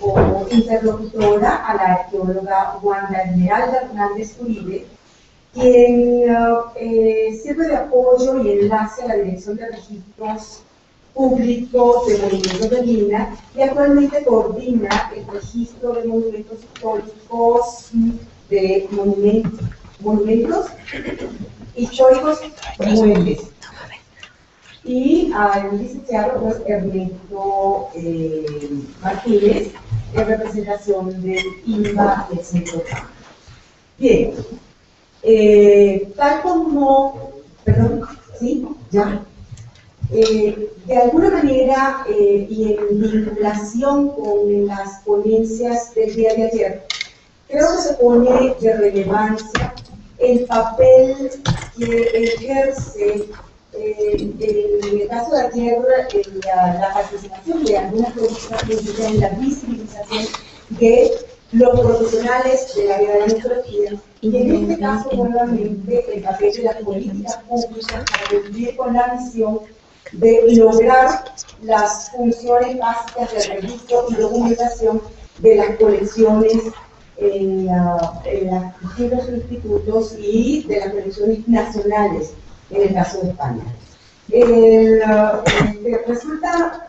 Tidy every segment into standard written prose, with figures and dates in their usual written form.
como interlocutora a la arqueóloga Wanda Esmeralda Hernández Uribe, quien sirve de apoyo y enlace a la Dirección de Registros Públicos de Monumentos de Lina y actualmente coordina el registro de monumentos históricos de monumentos históricos muebles, y al licenciado pues, Ernesto Martínez, en representación del INBA del Centro. Bien, tal como, perdón, sí, ya. De alguna manera y en vinculación con las ponencias del día de ayer, creo que se pone de relevancia el papel que ejerce, en el caso de ayer, la participación de algunas políticas públicas en la visibilización de los profesionales de la vida de la antropología, y en este caso nuevamente el papel de las políticas públicas para cumplir con la misión de lograr las funciones básicas de registro y documentación de las colecciones en los distintos institutos y de las colecciones nacionales, en el caso de España. Resulta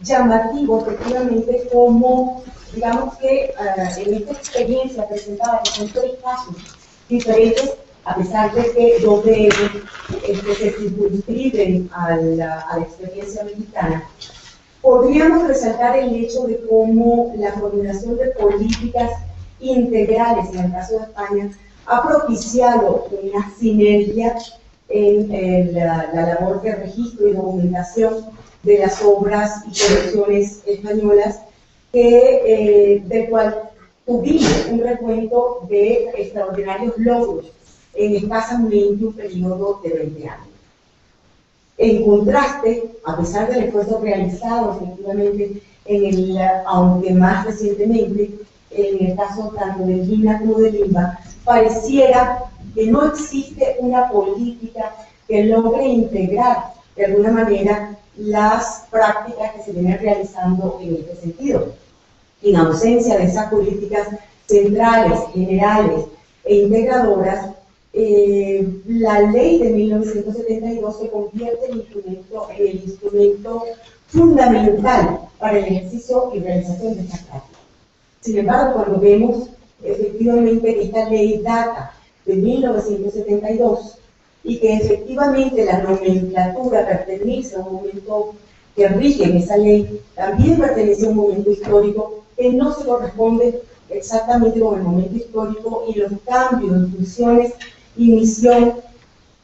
llamativo, efectivamente, como, digamos que en esta experiencia presentada, que son 3 casos diferentes, a pesar de que 2 de ellos se circunscriben a la experiencia mexicana, podríamos resaltar el hecho de cómo la coordinación de políticas integrales, en el caso de España, ha propiciado una sinergia en la labor de registro y documentación de las obras y colecciones españolas, del cual tuvimos un recuento de extraordinarios logros en escasamente un periodo de 20 años. En contraste, a pesar del esfuerzo realizado efectivamente aunque más recientemente, en el caso tanto del Lina como del INBA, pareciera que no existe una política que logre integrar de alguna manera las prácticas que se vienen realizando en este sentido. En ausencia de esas políticas centrales, generales e integradoras, la ley de 1972 se convierte en el instrumento fundamental para el ejercicio y realización de estas prácticas. Sin embargo, cuando vemos efectivamente que esta ley data de 1972 y que efectivamente la nomenclatura pertenece a un momento que rige en esa ley, también pertenece a un momento histórico que no se corresponde exactamente con el momento histórico y los cambios en funciones y misión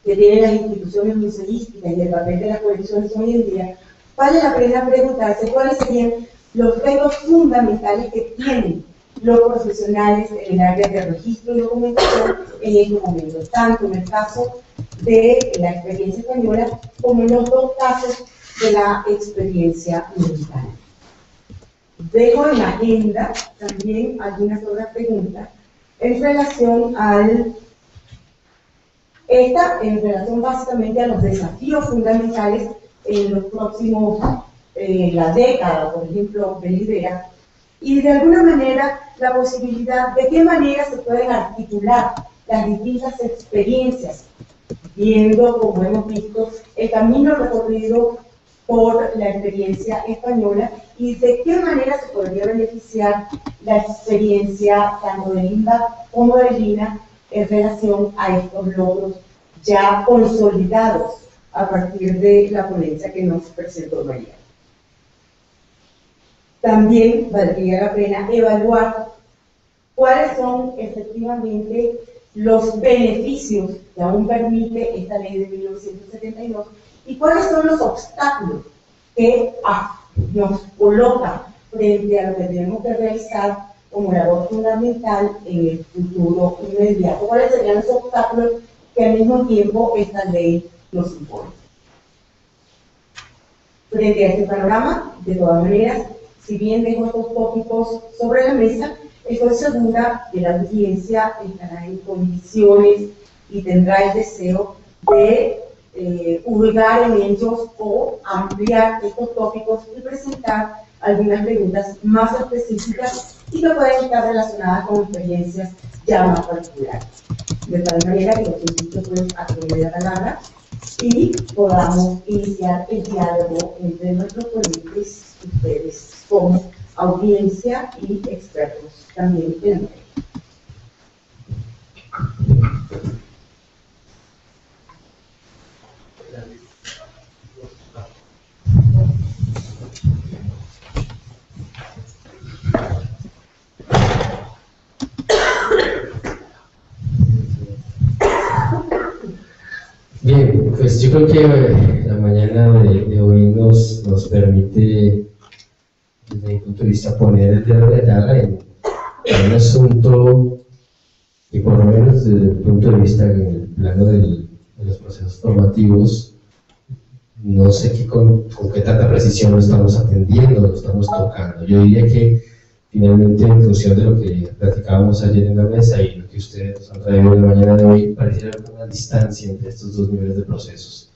que tienen las instituciones museísticas y el papel de las colecciones hoy en día, vale la pena preguntarse cuáles serían los retos fundamentales que tienen los profesionales en el área de registro y documentación en estos momentos, tanto en el caso de la experiencia española como en los 2 casos de la experiencia mexicana. Dejo en la agenda también algunas otras preguntas en relación en relación básicamente a los desafíos fundamentales en los próximos, la década, por ejemplo, venidera, y de alguna manera la posibilidad de qué manera se pueden articular las distintas experiencias, viendo, como hemos visto, el camino recorrido por la experiencia española y de qué manera se podría beneficiar la experiencia tanto de INBA como de Lina en relación a estos logros ya consolidados a partir de la ponencia que nos presentó María. También valdría la pena evaluar cuáles son efectivamente los beneficios que aún permite esta ley de 1972 y cuáles son los obstáculos que nos colocan frente a lo que tenemos que realizar como labor fundamental en el futuro inmediato. ¿Cuáles serían los obstáculos que al mismo tiempo esta ley nos impone? Frente a este panorama, de todas maneras, si bien dejo estos tópicos sobre la mesa, estoy segura que la audiencia estará en condiciones y tendrá el deseo de hurgar en ellos o ampliar estos tópicos y presentar algunas preguntas más específicas y que pueden estar relacionadas con experiencias ya más particulares. De tal manera que los invito pues a que me den la palabra y podamos iniciar el diálogo entre nuestros ponentes, ustedes como audiencia y expertos también en el tema. Bien, pues yo creo que la mañana de hoy nos permite, desde mi punto de vista, poner el dedo de llaga en un asunto que, por lo menos desde el punto de vista en el plano de los procesos formativos, no sé con qué tanta precisión lo estamos atendiendo, lo estamos tocando. Yo diría que finalmente, en función de lo que platicábamos ayer en la mesa y lo que ustedes nos han traído en la mañana de hoy, pareciera haber una distancia entre estos dos niveles de procesos.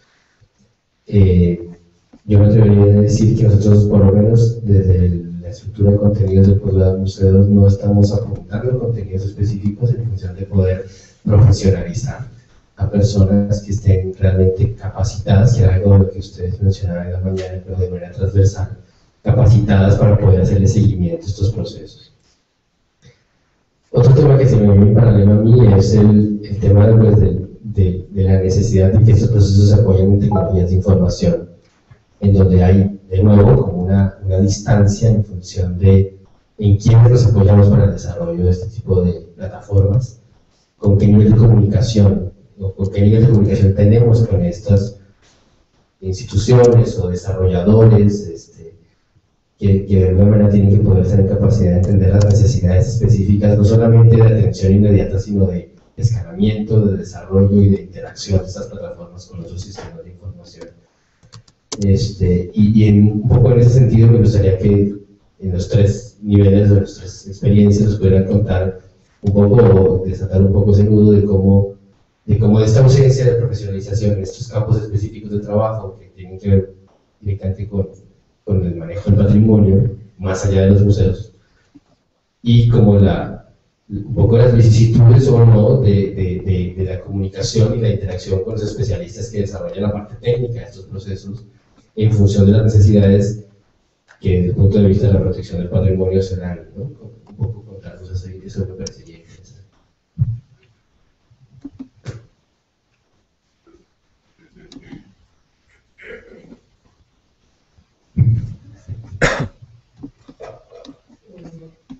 Yo me atrevería a decir que nosotros, por lo menos desde la estructura de contenidos del posgrado de museos, no estamos apuntando contenidos específicos en función de poder profesionalizar a personas que estén realmente capacitadas, que era algo de lo que ustedes mencionaban en la mañana, pero de manera transversal, capacitadas para poder hacerle seguimiento a estos procesos. Otro tema que se me viene en paralelo a mí es el tema pues, de la necesidad de que estos procesos se apoyen en tecnologías de información, en donde hay de nuevo como una distancia en función de en quiénes nos apoyamos para el desarrollo de este tipo de plataformas, con qué nivel de comunicación o con qué nivel de comunicación tenemos con estas instituciones o desarrolladores que de alguna manera tienen que poder tener capacidad de entender las necesidades específicas, no solamente de atención inmediata, sino de escalamiento, de desarrollo y de interacción de estas plataformas con otros sistemas de información. Y un poco en ese sentido me gustaría que en los tres niveles de las tres experiencias nos pudieran contar un poco, o desatar un poco ese nudo de cómo esta ausencia de profesionalización en estos campos específicos de trabajo que tienen que ver directamente con el manejo del patrimonio, más allá de los museos, y como un poco las vicisitudes o no de la comunicación y la interacción con los especialistas que desarrollan la parte técnica de estos procesos en función de las necesidades que desde el punto de vista de la protección del patrimonio se dan, ¿no? Un poco contarnos eso me parecería interesante.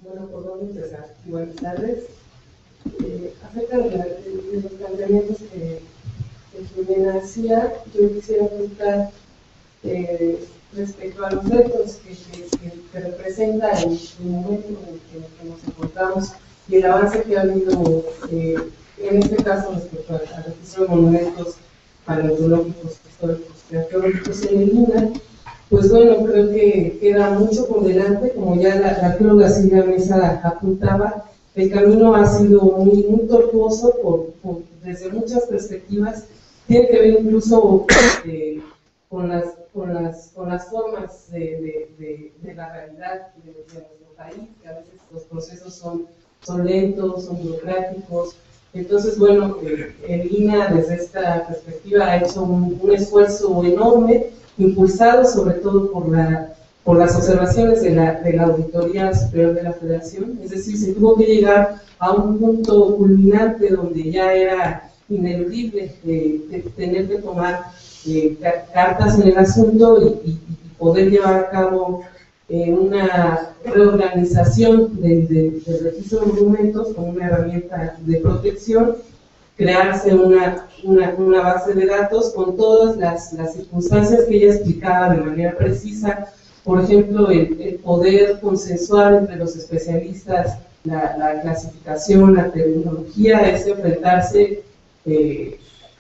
Bueno, ¿por dónde empezar? Buenas tardes. Acerca de los planteamientos que Jimena hacía, yo quisiera preguntar respecto a los retos que representa el momento en el que nos encontramos y el avance que ha habido, en este caso respecto al registro de monumentos paleontológicos, históricos y arqueológicos en el INAH. Pues bueno, creo que queda mucho por delante, como ya la arqueóloga Silvia Mesa apuntaba. El camino ha sido muy tortuoso desde muchas perspectivas. Tiene que ver incluso con las formas de la realidad de nuestro país, que a veces los procesos son lentos, son burocráticos. Entonces, bueno, el INAH desde esta perspectiva ha hecho un esfuerzo enorme, impulsado sobre todo por las observaciones de la Auditoría Superior de la Federación. Es decir, se tuvo que llegar a un punto culminante donde ya era ineludible tener que tomar cartas en el asunto y poder llevar a cabo una reorganización del registro de monumentos como una herramienta de protección, crearse una base de datos con todas las circunstancias que ella explicaba de manera precisa. Por ejemplo, el poder consensuar entre los especialistas la clasificación, la terminología, es enfrentarse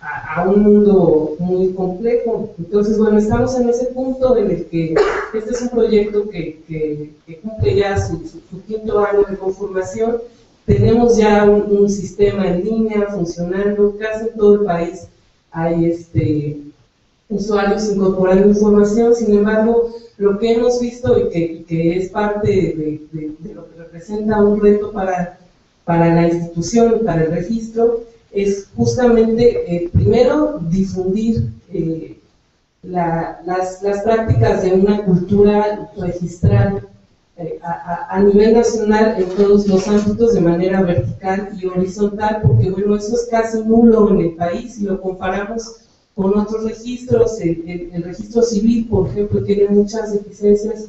a un mundo muy complejo. Entonces, bueno, estamos en ese punto en el que este es un proyecto que cumple ya su quinto año de conformación. Tenemos ya un sistema en línea funcionando, casi en todo el país hay usuarios incorporando información. Sin embargo, lo que hemos visto y que es parte de lo que representa un reto para la institución, para el registro, es justamente, primero, difundir las prácticas de una cultura registral a nivel nacional en todos los ámbitos de manera vertical y horizontal, porque bueno, eso es casi nulo en el país si lo comparamos con otros registros. El registro civil, por ejemplo, tiene muchas deficiencias,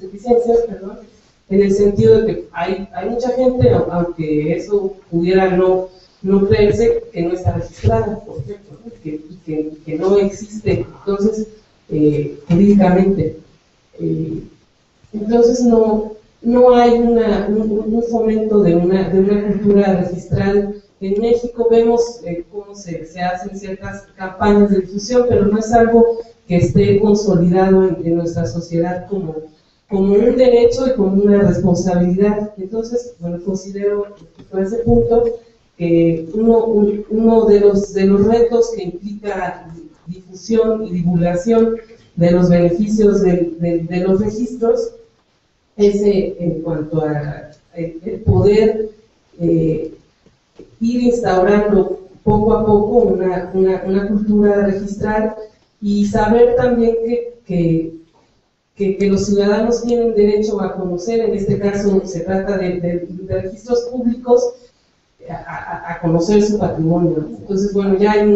en el sentido de que hay mucha gente, aunque eso pudiera no creerse, que no está registrada, por ejemplo, ¿no? que no existe, entonces, jurídicamente. Entonces no hay un fomento de una cultura registral. En México vemos cómo se hacen ciertas campañas de difusión, pero no es algo que esté consolidado en nuestra sociedad como un derecho y como una responsabilidad. Entonces, bueno, considero por ese punto que uno de los retos que implica difusión y divulgación de los beneficios de los registros es en cuanto a el poder ir instaurando poco a poco una cultura registral y saber también que los ciudadanos tienen derecho a conocer. En este caso se trata de registros públicos, a conocer su patrimonio. Entonces, bueno, ya hay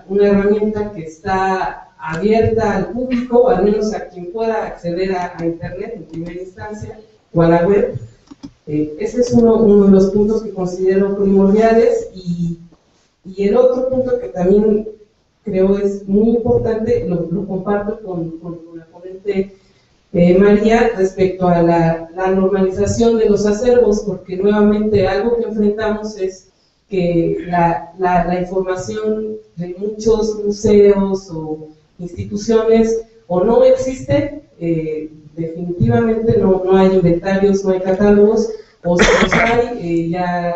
una herramienta que está abierta al público, al menos a quien pueda acceder a Internet en primera instancia o a la web. Ese es uno de los puntos que considero primordiales, y el otro punto que también creo es muy importante, lo comparto con la ponente María, respecto a la normalización de los acervos, porque nuevamente algo que enfrentamos es que la información de muchos museos o instituciones o no existe, definitivamente no hay inventarios, no hay catálogos, o si los hay, ya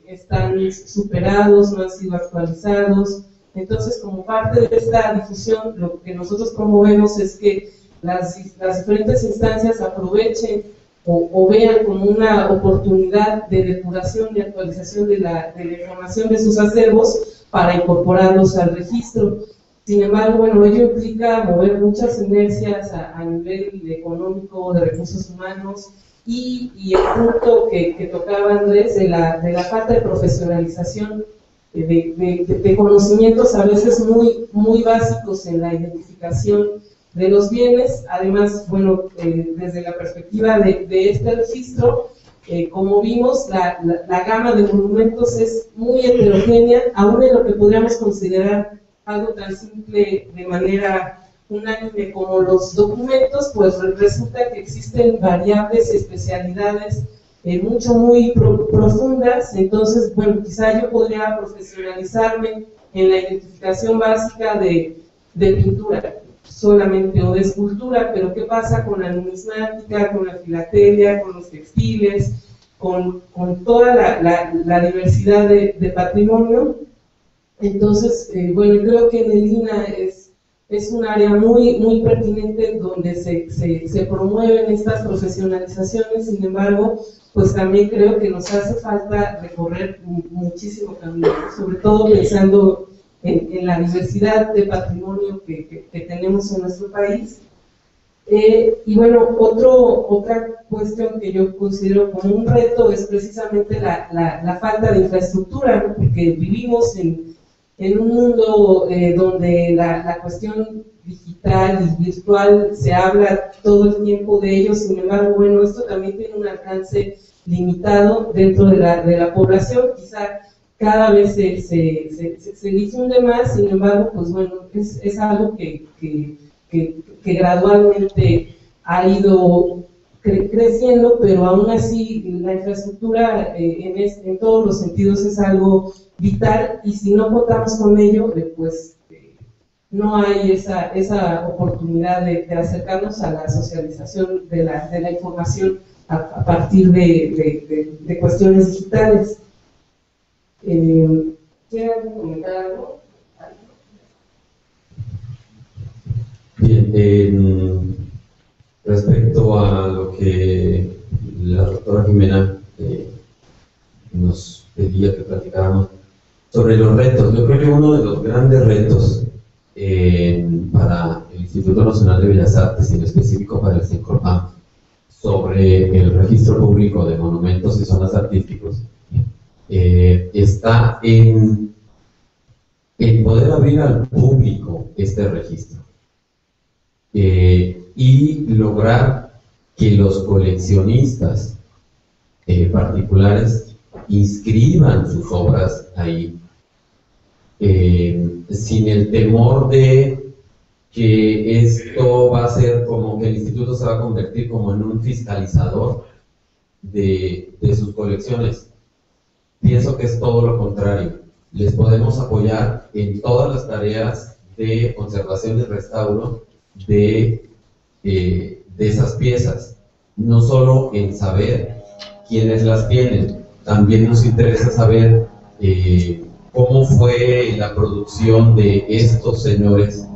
están superados, no han sido actualizados. Entonces, como parte de esta difusión, lo que nosotros promovemos es que las diferentes instancias aprovechen o vean como una oportunidad de depuración y actualización de la información de sus acervos para incorporarlos al registro. Sin embargo, bueno, ello implica mover muchas inercias a nivel económico, de recursos humanos, y el punto que tocaba Andrés de la falta de profesionalización, de conocimientos a veces muy básicos en la identificación de los bienes. Además, bueno, desde la perspectiva de este registro, como vimos, la gama de monumentos es muy heterogénea, aún en lo que podríamos considerar algo tan simple de manera unánime como los documentos, pues resulta que existen variables y especialidades muy profundas. Entonces, bueno, quizá yo podría profesionalizarme en la identificación básica de pintura solamente, o de escultura, pero ¿qué pasa con la numismática, con la filatelia, con los textiles, con toda la diversidad de patrimonio? Entonces, bueno, creo que en el INAH es un área muy pertinente donde se promueven estas profesionalizaciones. Sin embargo, pues también creo que nos hace falta recorrer muchísimo camino, sobre todo pensando en la diversidad de patrimonio que tenemos en nuestro país. Y bueno, otra cuestión que yo considero como un reto es precisamente la falta de infraestructura, ¿no? Porque vivimos en un mundo donde la cuestión digital y virtual se habla todo el tiempo de ello. Sin embargo, bueno, esto también tiene un alcance limitado dentro de la población. Quizá cada vez se difunde más. Sin embargo, pues bueno, es algo que gradualmente ha ido creciendo, pero aún así la infraestructura en todos los sentidos es algo vital, y si no contamos con ello, pues no hay esa oportunidad de acercarnos a la socialización de la información a partir de cuestiones digitales. ¿Quieren comentar algo? Bien, respecto a lo que la doctora Jimena nos pedía que platicáramos sobre los retos, yo creo que uno de los grandes retos para el Instituto Nacional de Bellas Artes y en específico para el CENCORPAM sobre el registro público de monumentos y zonas artísticos está en poder abrir al público este registro y lograr que los coleccionistas particulares inscriban sus obras ahí, sin el temor de que esto va a ser como que el instituto se va a convertir como en un fiscalizador de sus colecciones. Pienso que es todo lo contrario. Les podemos apoyar en todas las tareas de conservación y restauro de esas piezas, no solo en saber quiénes las tienen, también nos interesa saber cómo fue la producción de estos señores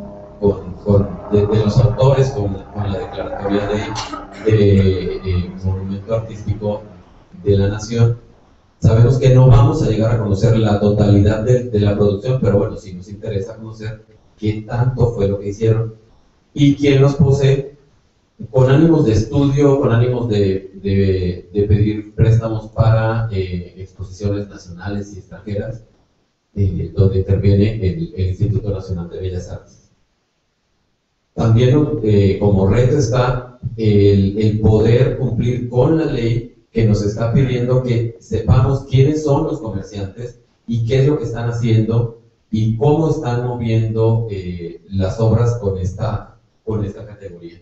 de los autores con la declaratoria de monumento artístico de la nación. Sabemos que no vamos a llegar a conocer la totalidad de la producción, pero bueno, sí nos interesa conocer qué tanto fue lo que hicieron y quién los posee, con ánimos de estudio, con ánimos de pedir préstamos para exposiciones nacionales y extranjeras, donde interviene el Instituto Nacional de Bellas Artes. También como reto está el poder cumplir con la ley que nos está pidiendo que sepamos quiénes son los comerciantes y qué es lo que están haciendo y cómo están moviendo las obras con esta categoría.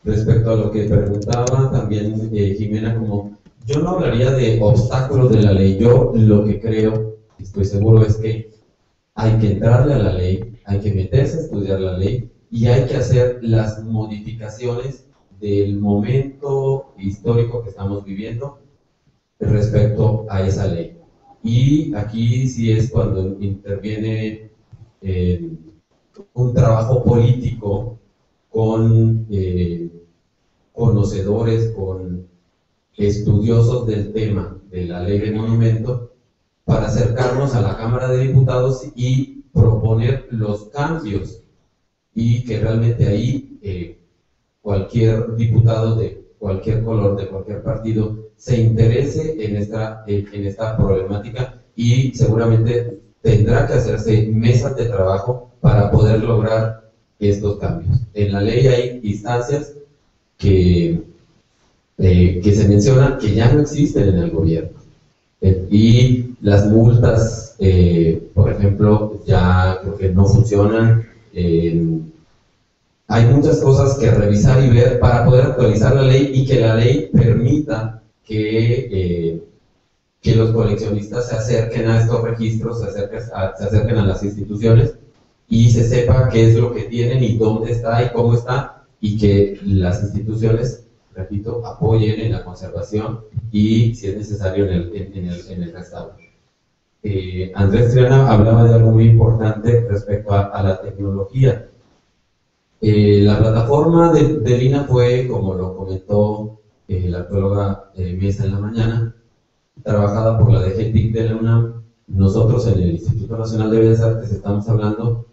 Respecto a lo que preguntaba también Jimena, como yo no hablaría de obstáculos de la ley, yo lo que creo, estoy seguro, es que hay que entrarle a la ley, hay que meterse a estudiar la ley y hay que hacer las modificaciones del momento histórico que estamos viviendo respecto a esa ley. Y aquí sí es cuando interviene un trabajo político con conocedores, con estudiosos del tema de la ley de monumento, para acercarnos a la Cámara de Diputados y proponer los cambios, y que realmente ahí cualquier diputado de cualquier color, de cualquier partido, se interese en esta problemática, y seguramente tendrá que hacerse mesas de trabajo para poder lograr estos cambios. En la ley hay instancias que se mencionan que ya no existen en el gobierno, y las multas, por ejemplo, ya creo que no funcionan. Hay muchas cosas que revisar y ver para poder actualizar la ley y que la ley permita que los coleccionistas se acerquen a estos registros, se acerquen a las instituciones y se sepa qué es lo que tienen y dónde está y cómo está, y que las instituciones, repito, apoyen en la conservación y, si es necesario, en el restauro. Andrés Triana hablaba de algo muy importante respecto a la tecnología. La plataforma de Lina fue, como lo comentó la arqueóloga Mesa en la mañana, trabajada por la DGTIC de la UNAM. Nosotros en el Instituto Nacional de Bellas Artes estamos trabajando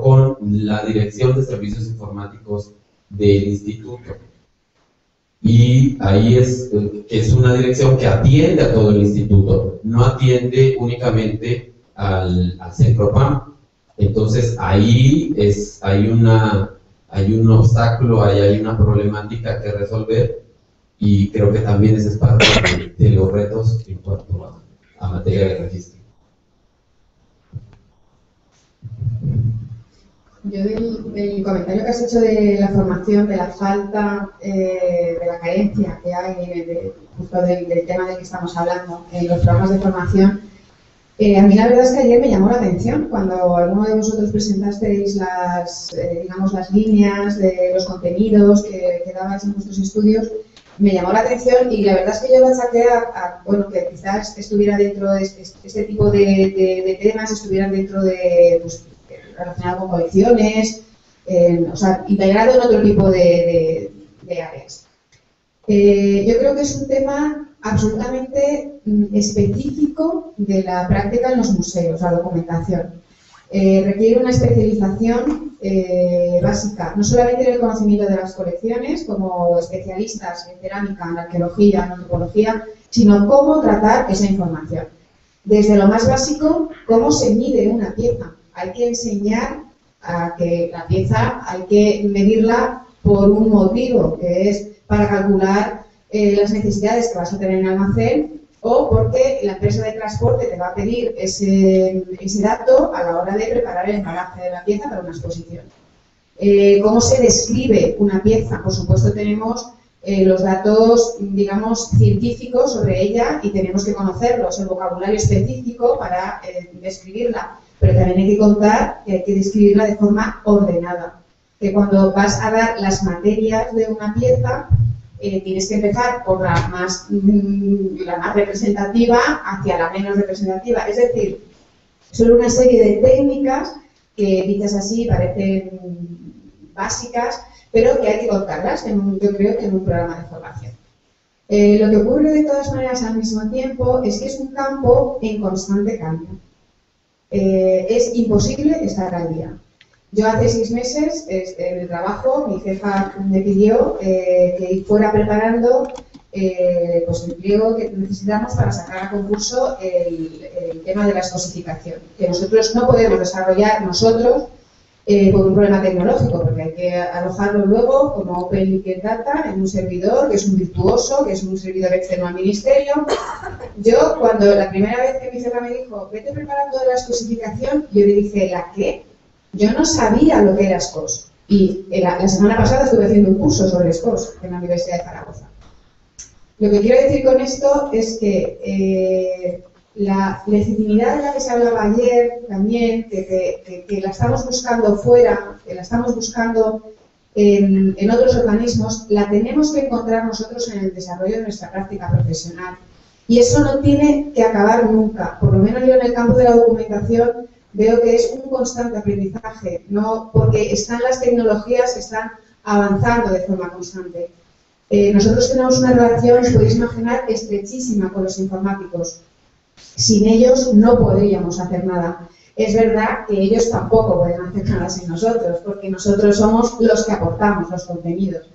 con la Dirección de Servicios Informáticos del Instituto. Y ahí es una dirección que atiende a todo el instituto, no atiende únicamente al CENCORPAM. Entonces ahí hay un obstáculo, hay una problemática que resolver, y creo que también ese es parte de los retos en cuanto a materia de registro. Yo del comentario que has hecho de la formación, de la falta, de la carencia que hay justo del tema del que estamos hablando en los programas de formación, a mí la verdad es que ayer me llamó la atención cuando alguno de vosotros presentasteis las líneas de los contenidos que dabais en vuestros estudios. Me llamó la atención y la verdad es que yo lo achaqué bueno, que quizás estuviera dentro de este tipo de temas, estuvieran dentro de relacionado con colecciones, o sea, integrado en otro tipo de áreas. Yo creo que es un tema absolutamente específico de la práctica en los museos, la documentación. Requiere una especialización básica, no solamente en el conocimiento de las colecciones, como especialistas en cerámica, en arqueología, en antropología, sino cómo tratar esa información. Desde lo más básico, cómo se mide una pieza. Hay que enseñar a que la pieza hay que medirla por un motivo, que es para calcular las necesidades que vas a tener en el almacén, o porque la empresa de transporte te va a pedir ese dato a la hora de preparar el embalaje de la pieza para una exposición. ¿Cómo se describe una pieza? Por supuesto tenemos los datos, digamos, científicos sobre ella y tenemos que conocerlos, el vocabulario específico para describirla, pero también hay que contar que hay que describirla de forma ordenada, que cuando vas a dar las materias de una pieza, tienes que empezar por la más representativa hacia la menos representativa. Es decir, son una serie de técnicas que, dichas así, parecen básicas, pero que hay que contarlas, yo creo que en un programa de formación. Lo que ocurre de todas maneras al mismo tiempo es que es un campo en constante cambio. Es imposible estar al día. Yo hace 6 meses, en el trabajo, mi jefa me pidió que fuera preparando pues el pliego que necesitamos para sacar a concurso el tema de la escosificación, que nosotros no podemos desarrollar nosotros por un problema tecnológico, porque hay que alojarlo luego como Open Liquid Data en un servidor que es un virtuoso, que es un servidor externo al ministerio. Yo, cuando la primera vez que mi jefa me dijo, vete preparando la escosificación, yo le dije, ¿la qué? Yo no sabía lo que era SCOS y la semana pasada estuve haciendo un curso sobre SCOS en la Universidad de Zaragoza. Lo que quiero decir con esto es que la legitimidad de la que se hablaba ayer también, que la estamos buscando fuera, que la estamos buscando en otros organismos, la tenemos que encontrar nosotros en el desarrollo de nuestra práctica profesional. Y eso no tiene que acabar nunca, por lo menos yo en el campo de la documentación veo que es un constante aprendizaje, no porque las tecnologías están avanzando de forma constante. Nosotros tenemos una relación, os podéis imaginar, estrechísima con los informáticos. Sin ellos no podríamos hacer nada. Es verdad que ellos tampoco pueden hacer nada sin nosotros, porque nosotros somos los que aportamos los contenidos.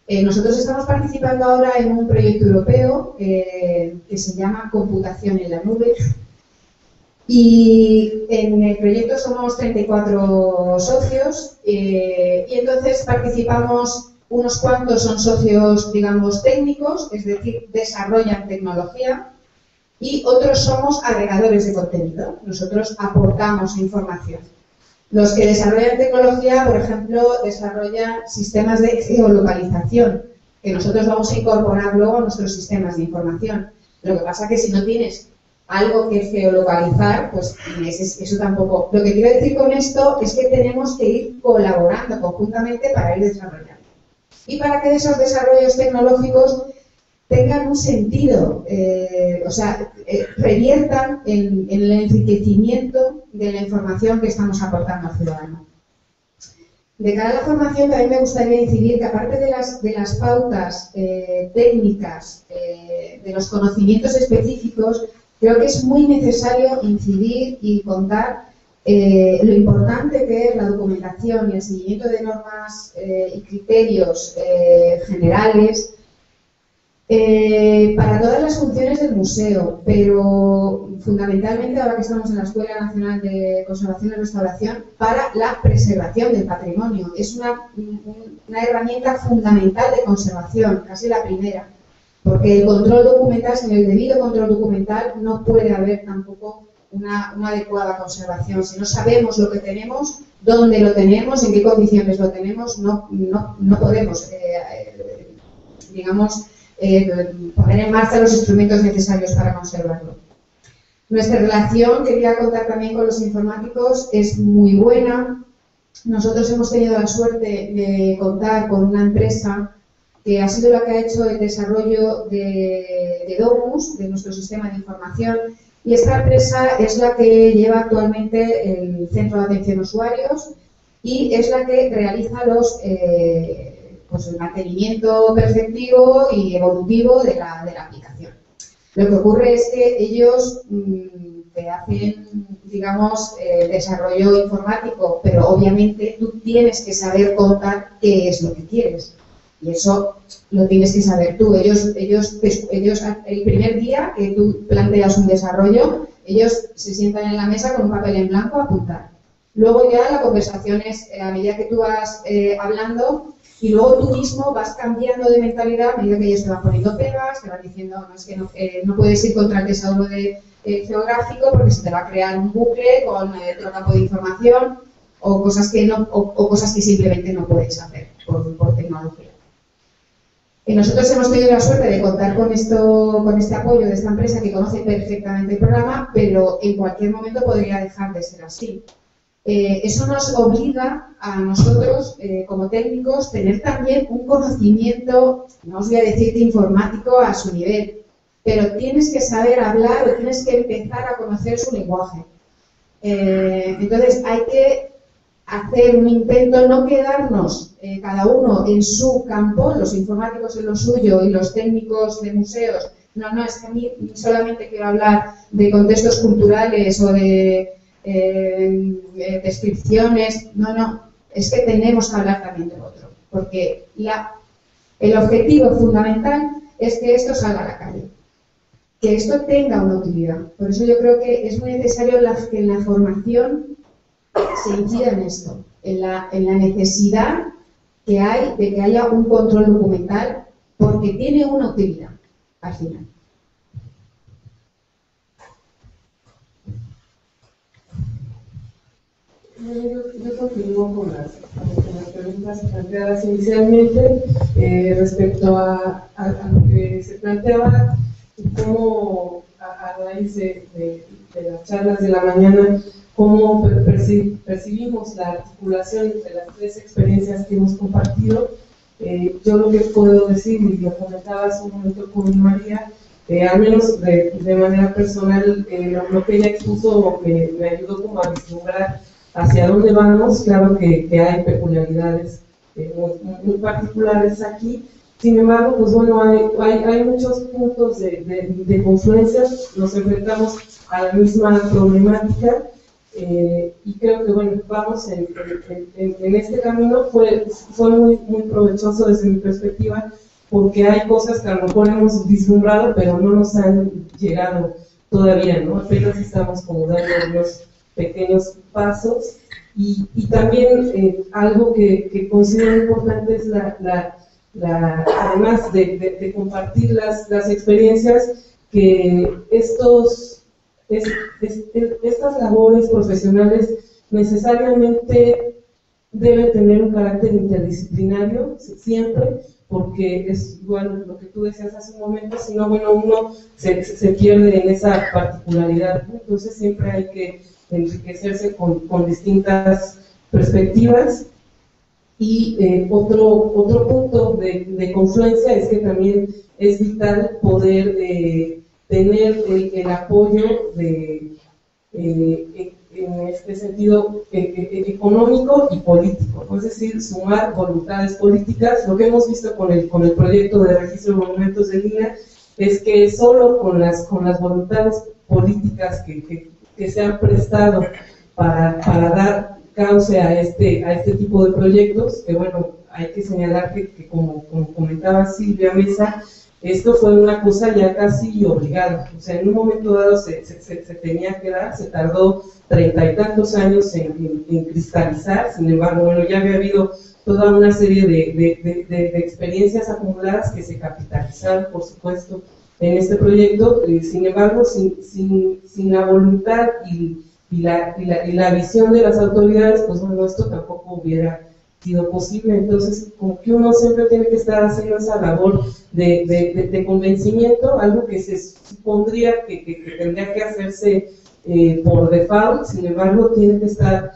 Nosotros estamos participando ahora en un proyecto europeo que se llama Computación en la Nube. Y en el proyecto somos 34 socios y entonces participamos, unos cuantos son socios, digamos, técnicos, es decir, desarrollan tecnología, y otros somos agregadores de contenido. Nosotros aportamos información. Los que desarrollan tecnología, por ejemplo, desarrollan sistemas de geolocalización, que nosotros vamos a incorporar luego a nuestros sistemas de información. Lo que pasa es que si no tienes algo que geolocalizar, pues eso tampoco. Lo que quiero decir con esto es que tenemos que ir colaborando conjuntamente para ir desarrollando. Y para que esos desarrollos tecnológicos tengan un sentido, reviertan en el enriquecimiento de la información que estamos aportando al ciudadano. De cara a la formación también me gustaría incidir que aparte de las pautas técnicas, de los conocimientos específicos, creo que es muy necesario incidir y contar lo importante que es la documentación y el seguimiento de normas y criterios generales para todas las funciones del museo, pero fundamentalmente, ahora que estamos en la Escuela Nacional de Conservación y Restauración, para la preservación del patrimonio. Es una herramienta fundamental de conservación, casi la primera, porque el control documental, sin el debido control documental, no puede haber tampoco una adecuada conservación. Si no sabemos lo que tenemos, dónde lo tenemos, en qué condiciones lo tenemos, no podemos, poner en marcha los instrumentos necesarios para conservarlo. Nuestra relación, quería contar también con los informáticos, es muy buena. Nosotros hemos tenido la suerte de contar con una empresa que ha sido la que ha hecho el desarrollo de Domus, de nuestro sistema de información, Y esta empresa es la que lleva actualmente el centro de atención a usuarios y es la que realiza pues el mantenimiento perfectivo y evolutivo de la aplicación. Lo que ocurre es que ellos te hacen, digamos, desarrollo informático, pero obviamente tú tienes que saber contar qué es lo que quieres. Y eso lo tienes que saber tú. Ellos el primer día que tú planteas un desarrollo, ellos se sientan en la mesa con un papel en blanco a apuntar. Luego ya la conversación es a medida que tú vas hablando y luego tú mismo vas cambiando de mentalidad a medida que ellos te van poniendo pegas, te van diciendo no, es que no puedes ir contra el tesauro geográfico porque se te va a crear un bucle con otro campo de información o cosas que simplemente no puedes hacer por tecnología. Nosotros hemos tenido la suerte de contar con este apoyo de esta empresa que conoce perfectamente el programa, pero en cualquier momento podría dejar de ser así. Eso nos obliga a nosotros, como técnicos, tener también un conocimiento, no os voy a decir de informático a su nivel, pero tienes que saber hablar o tienes que empezar a conocer su lenguaje. Entonces hay que hacer un intento, no quedarnos cada uno en su campo, los informáticos en lo suyo y los técnicos de museos. No, es que a mí solamente quiero hablar de contextos culturales o de descripciones. No, es que tenemos que hablar también del otro, porque el objetivo fundamental es que esto salga a la calle, que esto tenga una utilidad. Por eso yo creo que es muy necesario que en la formación se incida en esto, en la necesidad que hay de que haya un control documental, porque tiene una utilidad al final. Yo continúo con las preguntas planteadas inicialmente respecto a lo que se planteaba y cómo a raíz de las charlas de la mañana, cómo percibimos la articulación entre las tres experiencias que hemos compartido. Yo lo que puedo decir, y lo comentaba hace un momento con María, al menos de manera personal, lo que ella expuso me ayudó como a vislumbrar hacia dónde vamos. Claro que hay peculiaridades muy particulares aquí. Sin embargo, pues bueno, hay muchos puntos de confluencia. Nos enfrentamos a la misma problemática y creo que bueno, vamos en este camino. Fue muy provechoso desde mi perspectiva, porque hay cosas que a lo mejor hemos vislumbrado pero no nos han llegado todavía, ¿no? Apenas estamos como dando unos pequeños pasos y también algo que considero importante es además de compartir las experiencias, que estas labores profesionales necesariamente deben tener un carácter interdisciplinario siempre, porque es igual lo que tú decías hace un momento, si no, bueno, uno se pierde en esa particularidad, ¿no? Entonces siempre hay que enriquecerse con distintas perspectivas. Y otro punto de confluencia es que también es vital poder tener el apoyo en este sentido económico y político, ¿no? Es decir, sumar voluntades políticas. Lo que hemos visto con el proyecto de registro de monumentos de Lina es que solo con las voluntades políticas que se han prestado para dar cauce a este tipo de proyectos, que bueno, hay que señalar que como comentaba Silvia Mesa, esto fue una cosa ya casi obligada. O sea, en un momento dado se tenía que dar, se tardó 30 y tantos años en cristalizar. Sin embargo, bueno, ya había habido toda una serie de experiencias acumuladas que se capitalizaron, por supuesto, en este proyecto. Sin embargo, sin la voluntad y la visión de las autoridades, pues bueno, esto tampoco hubiera sido posible. Entonces, como que uno siempre tiene que estar haciendo esa labor de convencimiento, algo que se supondría que tendría que hacerse por default. Sin embargo, tiene que estar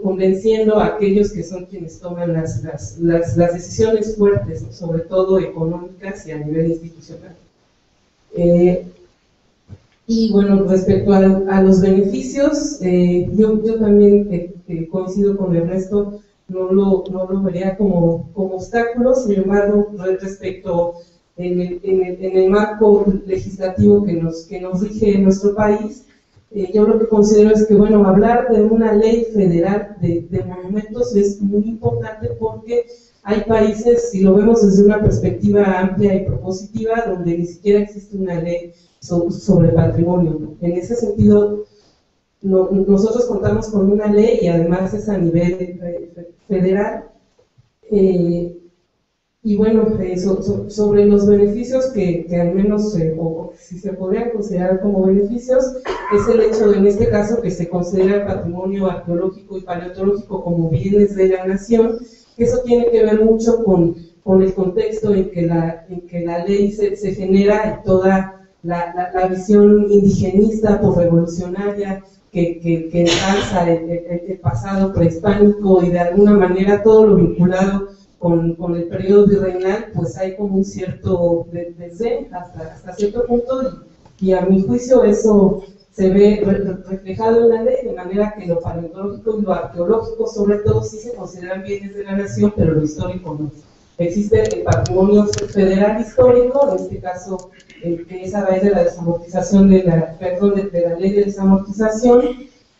convenciendo a aquellos que son quienes toman las decisiones fuertes, ¿no? Sobre todo económicas y a nivel institucional. Y bueno, respecto a los beneficios, yo también coincido con el resto, no lo vería como obstáculo. Sin embargo, respecto en el marco legislativo que nos rige en nuestro país, yo lo que considero es que, bueno, hablar de una ley federal de monumentos es muy importante, porque hay países, si lo vemos desde una perspectiva amplia y propositiva, donde ni siquiera existe una ley sobre patrimonio. En ese sentido, nosotros contamos con una ley y además es a nivel federal. Y bueno, sobre los beneficios que al menos, o si se podrían considerar como beneficios, es el hecho de, en este caso, que se considera patrimonio arqueológico y paleontológico como bienes de la nación. Eso tiene que ver mucho con el contexto en que la ley se genera, y toda la visión indigenista posrevolucionaria que ensalza el pasado prehispánico, y de alguna manera todo lo vinculado con el periodo virreinal, pues hay como un cierto desdén hasta cierto punto, y a mi juicio eso se ve reflejado en la ley, de manera que lo paleontológico y lo arqueológico, sobre todo, sí se consideran bienes de la nación, pero lo histórico no. Existe el patrimonio federal histórico, en este caso, que es a raíz de la desamortización de la ley de desamortización,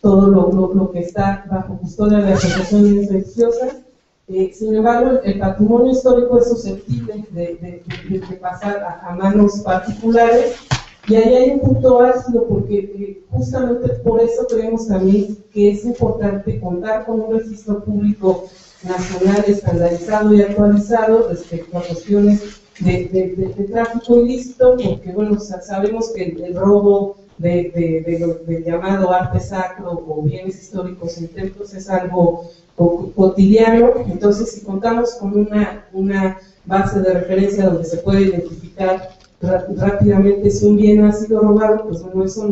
todo lo que está bajo custodia de asociaciones religiosas. Sin embargo, el patrimonio histórico es susceptible de pasar a manos particulares, y ahí hay un punto álgido, porque justamente por eso creemos también que es importante contar con un registro público nacional estandarizado y actualizado respecto a cuestiones de tráfico ilícito, porque bueno, sabemos que el robo del llamado arte sacro o bienes históricos en templos es algo cotidiano. Entonces, si contamos con una base de referencia donde se puede identificar rápidamente si un bien ha sido robado, pues bueno, eso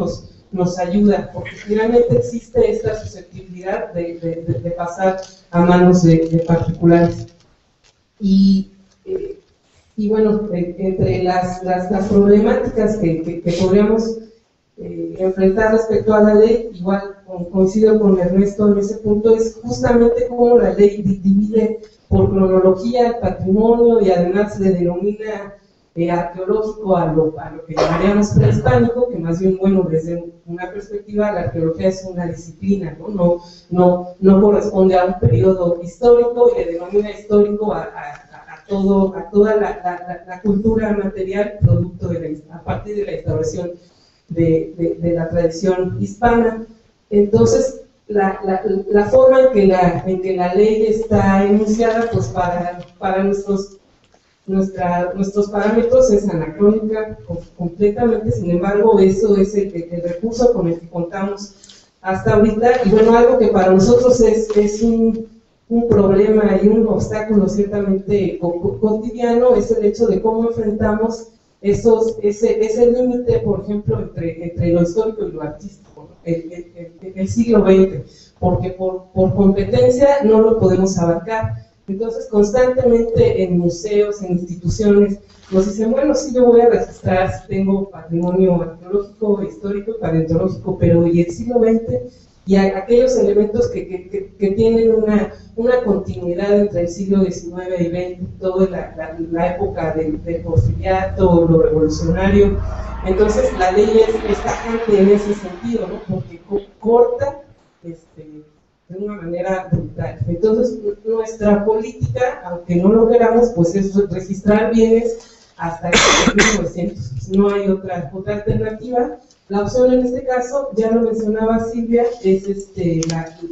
nos ayuda, porque finalmente existe esta susceptibilidad de pasar a manos de particulares. Y bueno, entre las problemáticas que podríamos enfrentar respecto a la ley, igual coincido con Ernesto en ese punto, es justamente cómo la ley divide por cronología el patrimonio, y además le denomina arqueológico a lo que llamaríamos prehispánico, que más bien, bueno, desde una perspectiva, la arqueología es una disciplina, no corresponde a un periodo histórico, y le denomina histórico a toda la cultura material producto a partir de la instauración de la tradición hispana. Entonces, la forma en que la ley está enunciada, pues para nuestros parámetros es anacrónica completamente. Sin embargo, eso es el recurso con el que contamos hasta ahorita, y bueno, algo que para nosotros es un problema y un obstáculo ciertamente cotidiano, es el hecho de cómo enfrentamos ese límite, por ejemplo, entre lo histórico y lo artístico, el siglo XX, porque por competencia no lo podemos abarcar. Entonces, constantemente en museos, en instituciones, nos dicen, bueno, sí, yo voy a registrar si tengo patrimonio arqueológico, histórico y paleontológico, pero ¿y el siglo XX? Y aquellos elementos que tienen una continuidad entre el siglo XIX y XX, toda la época del porfiriato, lo revolucionario. Entonces, la ley es tajante en ese sentido, ¿no? Porque corta de una manera brutal. Entonces, nuestra política, aunque no lo queramos, pues es registrar bienes hasta 1900. No hay otra alternativa. La opción en este caso, ya lo mencionaba Silvia, es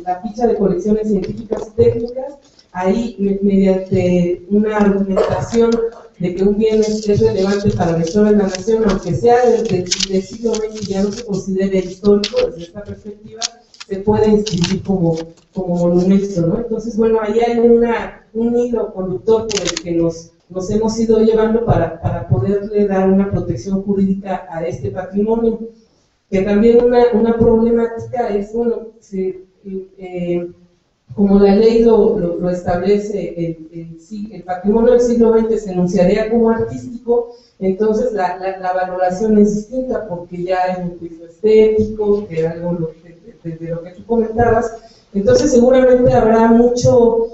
la ficha de colecciones científicas y técnicas. Ahí, mediante una argumentación de que un bien es relevante para la historia de la nación, aunque sea del siglo XX y ya no se considere histórico desde esta perspectiva, se puede inscribir como monumento, ¿no? Entonces, bueno, ahí hay un hilo conductor por el que nos hemos ido llevando para poderle dar una protección jurídica a este patrimonio. Que también una problemática es, bueno, como la ley lo establece, el patrimonio del siglo XX se enunciaría como artístico, entonces la valoración es distinta porque ya hay un juicio estético, que era algo de lo que tú comentabas. Entonces seguramente habrá mucho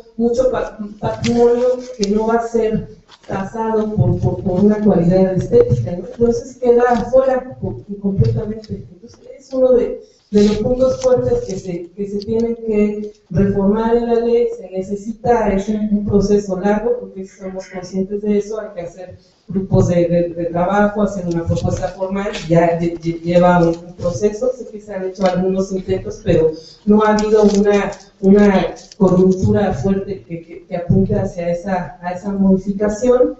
patrimonio que no va a ser tasado por una cualidad estética, ¿no? Entonces queda afuera completamente. Entonces es uno de los puntos fuertes que se tienen que reformar en la ley. Se necesita, es un proceso largo, porque somos conscientes de eso, hay que hacer grupos de trabajo, hacer una propuesta formal, ya lleva un proceso. Sé que se han hecho algunos intentos, pero no ha habido una coyuntura fuerte que apunte hacia esa modificación.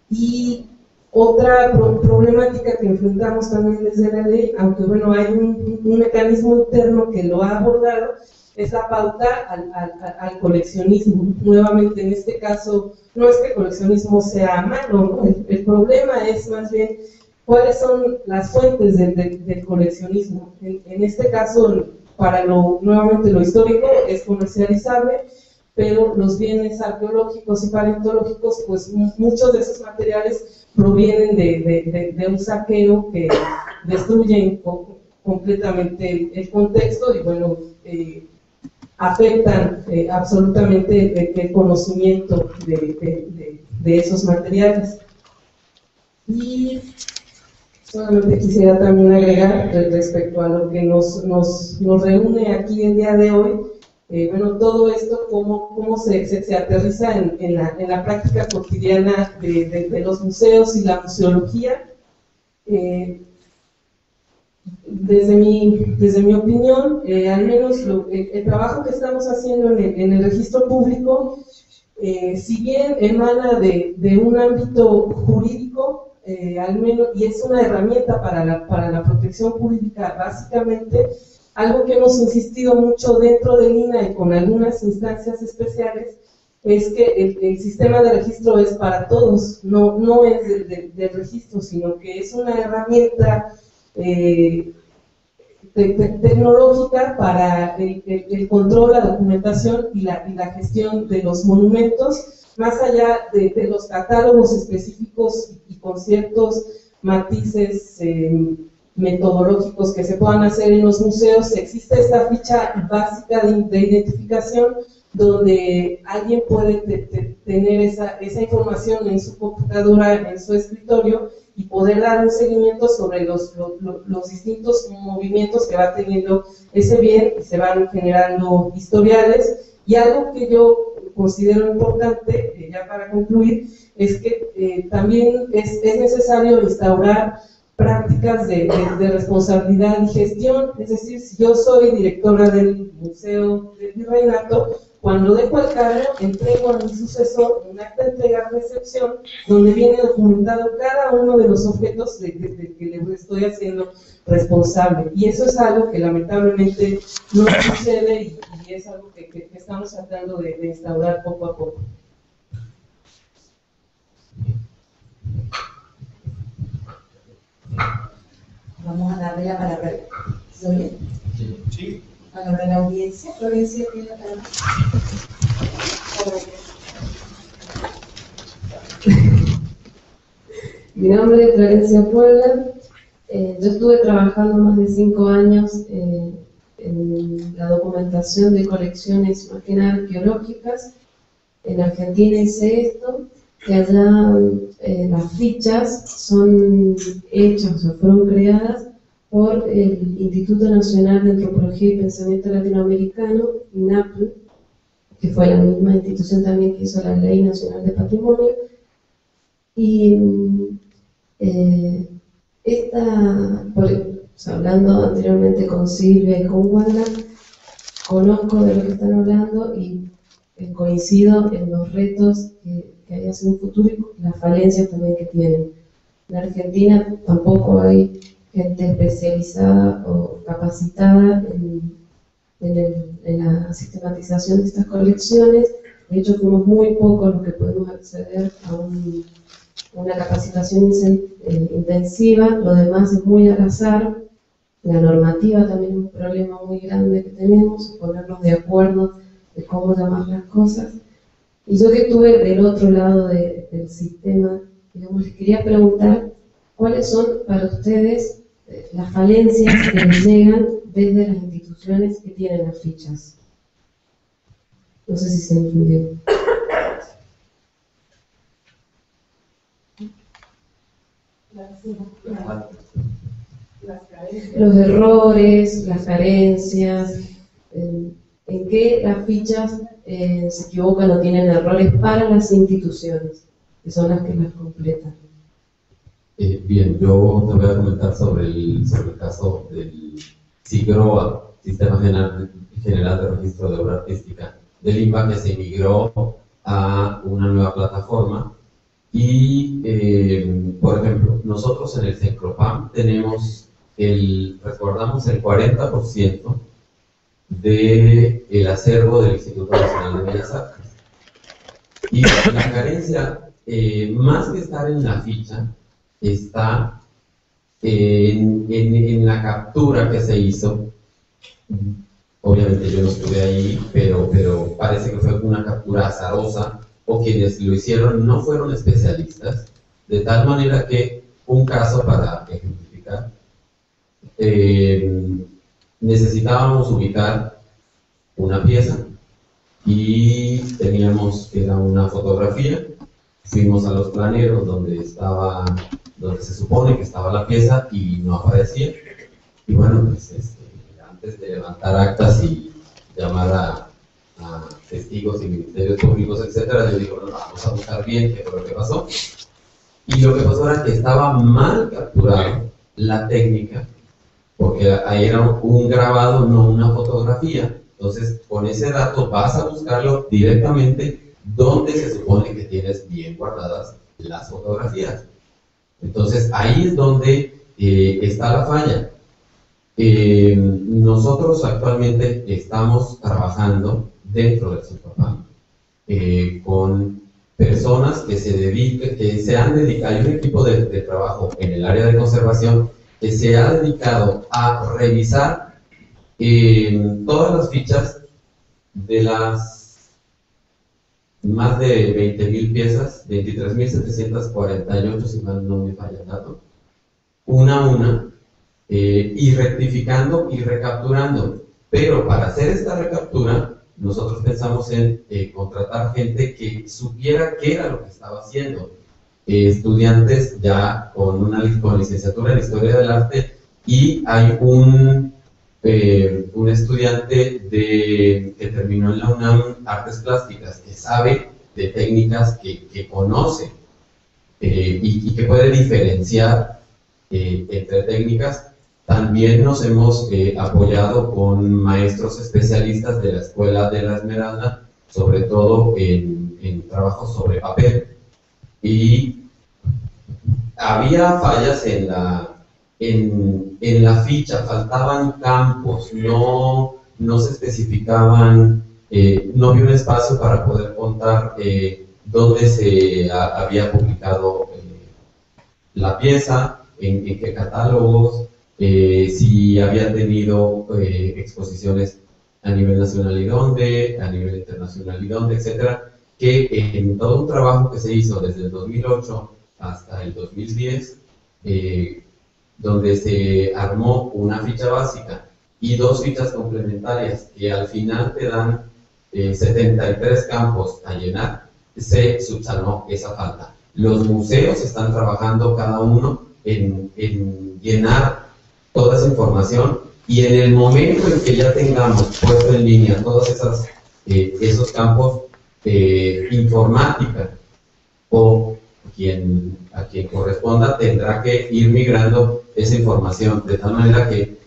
Y otra problemática que enfrentamos también desde la ley, aunque bueno, hay un mecanismo interno que lo ha abordado, es la pauta al coleccionismo. Nuevamente, en este caso, no es que el coleccionismo sea malo, ¿no? El problema es más bien cuáles son las fuentes del coleccionismo. En este caso, nuevamente lo histórico es comercializable, pero los bienes arqueológicos y paleontológicos, pues muchos de esos materiales provienen de un saqueo que destruyen completamente el contexto y bueno, afectan absolutamente el conocimiento de esos materiales. Y solamente quisiera también agregar respecto a lo que nos reúne aquí el día de hoy, bueno, todo esto, cómo se aterriza en la práctica cotidiana de los museos y la museología. Desde mi opinión, al menos el trabajo que estamos haciendo en el registro público, si bien emana de un ámbito jurídico, al menos, y es una herramienta para la protección jurídica, básicamente, algo que hemos insistido mucho dentro del INAH y con algunas instancias especiales, es que el sistema de registro es para todos, no es del registro, sino que es una herramienta tecnológica para el control, la documentación y la gestión de los monumentos, más allá de los catálogos específicos y con ciertos matices metodológicos que se puedan hacer en los museos. Existe esta ficha básica de identificación donde alguien puede tener esa información en su computadora, en su escritorio, y poder dar un seguimiento sobre los distintos movimientos que va teniendo ese bien, y se van generando historiales. Y algo que yo considero importante, ya para concluir, es que también es necesario instaurar prácticas de responsabilidad y gestión. Es decir, si yo soy directora del Museo del Virreinato, cuando dejo el cargo, entrego a mi sucesor un acta de entrega-recepción donde viene documentado cada uno de los objetos de que le estoy haciendo responsable. Y eso es algo que lamentablemente no sucede y es algo que estamos tratando de instaurar poco a poco. Vamos a darle la palabra. ¿Soy bien? Sí. A nombre de la audiencia, Florencia tiene la palabra. Mi nombre es Florencia Puebla. Yo estuve trabajando más de 5 años en la documentación de colecciones más que nada arqueológicas en Argentina. Hice esto, que allá las fichas son hechas o fueron creadas por el Instituto Nacional de Antropología y Pensamiento Latinoamericano, INAPL, que fue la misma institución también que hizo la Ley Nacional de Patrimonio. Y hablando anteriormente con Silvia y con Wanda, conozco de lo que están hablando y coincido en los retos que hay hacia un futuro y las falencias también que tienen. En Argentina tampoco hay gente especializada o capacitada en la sistematización de estas colecciones. De hecho, fuimos muy pocos los que podemos acceder a una capacitación intensiva. Lo demás es muy al azar. La normativa también es un problema muy grande que tenemos, ponernos de acuerdo de cómo llamar las cosas. Y yo que estuve del otro lado del sistema, digamos, les quería preguntar cuáles son para ustedes las falencias que les llegan desde las instituciones que tienen las fichas. No sé si se entendió. Los errores, las carencias, en qué las fichas se equivocan o tienen errores para las instituciones, que son las que las completan. Bien, yo te voy a comentar sobre el caso del SIGROA, Sistema General de Registro de Obra Artística del INBA, que se migró a una nueva plataforma. Y, por ejemplo, nosotros en el CENCROPAM tenemos recordamos el 40% del acervo del Instituto Nacional de Bellas Artes. Y la carencia, más que estar en la ficha, está en la captura que se hizo. Obviamente yo no estuve ahí, pero parece que fue una captura azarosa, o quienes lo hicieron no fueron especialistas, de tal manera que, un caso para ejemplificar, necesitábamos ubicar una pieza y teníamos que era una fotografía. Fuimos a los planeros donde se supone que estaba la pieza y no aparecía. Y bueno, pues antes de levantar actas y llamar a testigos y ministerios públicos, etcétera, yo digo, bueno, vamos a buscar bien qué fue lo que pasó. Y lo que pasó era que estaba mal capturado la técnica, porque ahí era un grabado, no una fotografía. Entonces, con ese dato vas a buscarlo directamente donde se supone que tienes bien guardadas las fotografías. Entonces, ahí es donde está la falla. Nosotros actualmente estamos trabajando dentro del CENCROPAM con personas que se han dedicado, hay un equipo de trabajo en el área de conservación que se ha dedicado a revisar todas las fichas de las más de 20.000 piezas, 23.748, si mal no me falla el dato, una a una, y rectificando y recapturando. Pero para hacer esta recaptura, nosotros pensamos en contratar gente que supiera qué era lo que estaba haciendo. Estudiantes ya con licenciatura en Historia del Arte, y hay un estudiante que terminó en la UNAM Artes Plásticas, que sabe de técnicas, que conoce y que puede diferenciar entre técnicas. También nos hemos apoyado con maestros especialistas de la Escuela de la Esmeralda, sobre todo en trabajos sobre papel. Y había fallas en la ficha, faltaban campos, no se especificaban, no había un espacio para poder contar dónde se había publicado la pieza, en qué catálogos, si había tenido exposiciones a nivel nacional y dónde, a nivel internacional y dónde, etcétera, que en todo un trabajo que se hizo desde el 2008 hasta el 2010, donde se armó una ficha básica y 2 fichas complementarias que al final te dan 73 campos a llenar, se subsanó esa falta. Los museos están trabajando cada uno en llenar toda esa información, y en el momento en que ya tengamos puesto en línea todos esos campos, informática o a quien corresponda tendrá que ir migrando esa información de tal manera que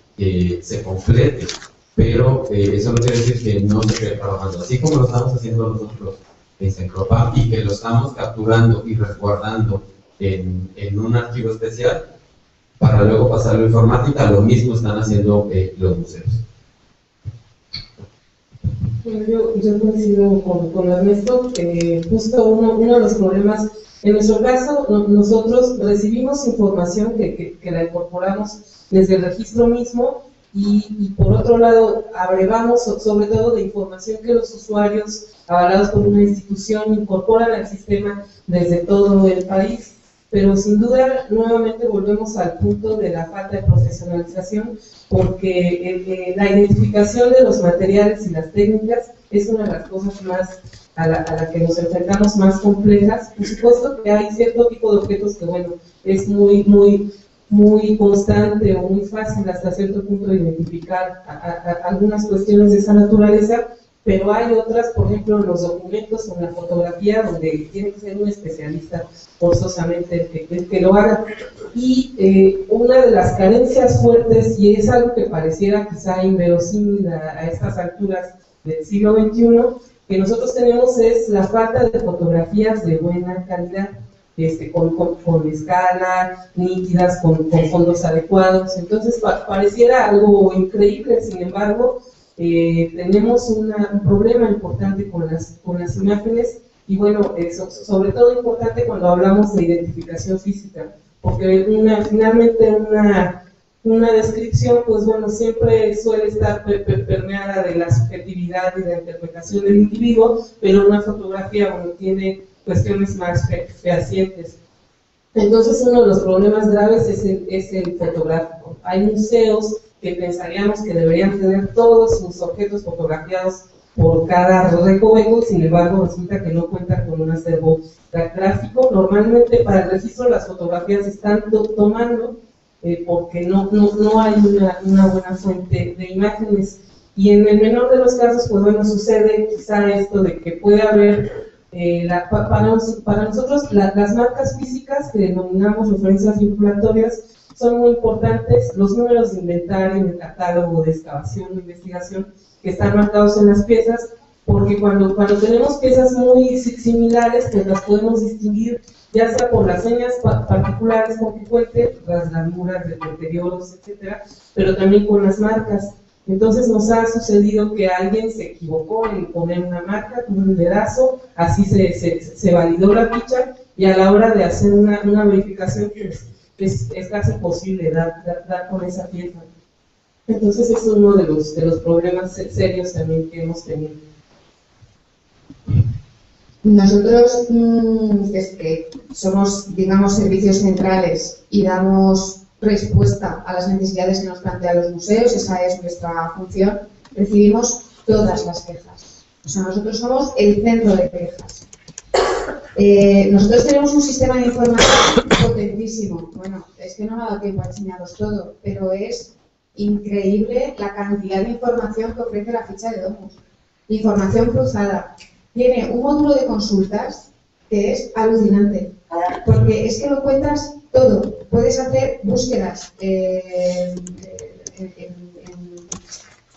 se complete. Pero eso no quiere decir que no se esté trabajando, así como lo estamos haciendo nosotros en CENCROPAM, y que lo estamos capturando y resguardando en un archivo especial para luego pasarlo a informática. Lo mismo están haciendo los museos. Bueno, yo coincido con Ernesto. Justo uno de los problemas, en nuestro caso, nosotros recibimos información que la incorporamos desde el registro mismo, y por otro lado abrevamos sobre todo de información que los usuarios avalados por una institución incorporan al sistema desde todo el país. Pero sin duda, nuevamente volvemos al punto de la falta de profesionalización, porque la identificación de los materiales y las técnicas es una de las cosas más a la que nos enfrentamos más complejas. Por supuesto que hay cierto tipo de objetos que, bueno, es muy constante o muy fácil hasta cierto punto de identificar algunas cuestiones de esa naturaleza, pero hay otras, por ejemplo, en los documentos o en la fotografía, donde tiene que ser un especialista forzosamente el que lo haga. Y una de las carencias fuertes, y es algo que pareciera quizá inverosímil a estas alturas del siglo XXI, que nosotros tenemos es la falta de fotografías de buena calidad, con escala, nítidas, con fondos adecuados. Entonces pareciera algo increíble, sin embargo, tenemos un problema importante con las imágenes, y bueno, sobre todo importante cuando hablamos de identificación física, porque finalmente una descripción, pues bueno, siempre suele estar permeada de la subjetividad y de la interpretación del individuo, pero una fotografía, bueno, tiene cuestiones más fehacientes. Entonces, uno de los problemas graves es el fotográfico. Hay museos que pensaríamos que deberían tener todos sus objetos fotografiados por cada recoveco, sin embargo resulta que no cuentan con un acervo gráfico. Normalmente para el registro las fotografías se están tomando porque no hay una buena fuente de imágenes, y en el menor de los casos, pues bueno, sucede quizá esto de que puede haber para nosotros las marcas físicas que denominamos referencias vinculatorias son muy importantes. Los números de inventario, de catálogo, de excavación, de investigación que están marcados en las piezas, porque cuando tenemos piezas muy similares, pues las podemos distinguir ya sea por las señas particulares con que cuente, las ranuras, deterioros, etcétera, pero también con las marcas. Entonces nos ha sucedido que alguien se equivocó en poner una marca con un dedazo, así se validó la ficha, y a la hora de hacer una verificación, pues, es casi imposible dar con esa pieza. Entonces es uno de los problemas serios también que hemos tenido. Nosotros, que somos, digamos, servicios centrales y damos respuesta a las necesidades que nos plantean los museos, esa es nuestra función, recibimos todas las quejas. O sea, nosotros somos el centro de quejas. Nosotros tenemos un sistema de información potentísimo. Bueno, es que no me ha dado tiempo a enseñaros todo, pero es increíble la cantidad de información que ofrece la ficha de Domus. Información cruzada. Tiene un módulo de consultas que es alucinante, porque es que lo encuentras todo. Puedes hacer búsquedas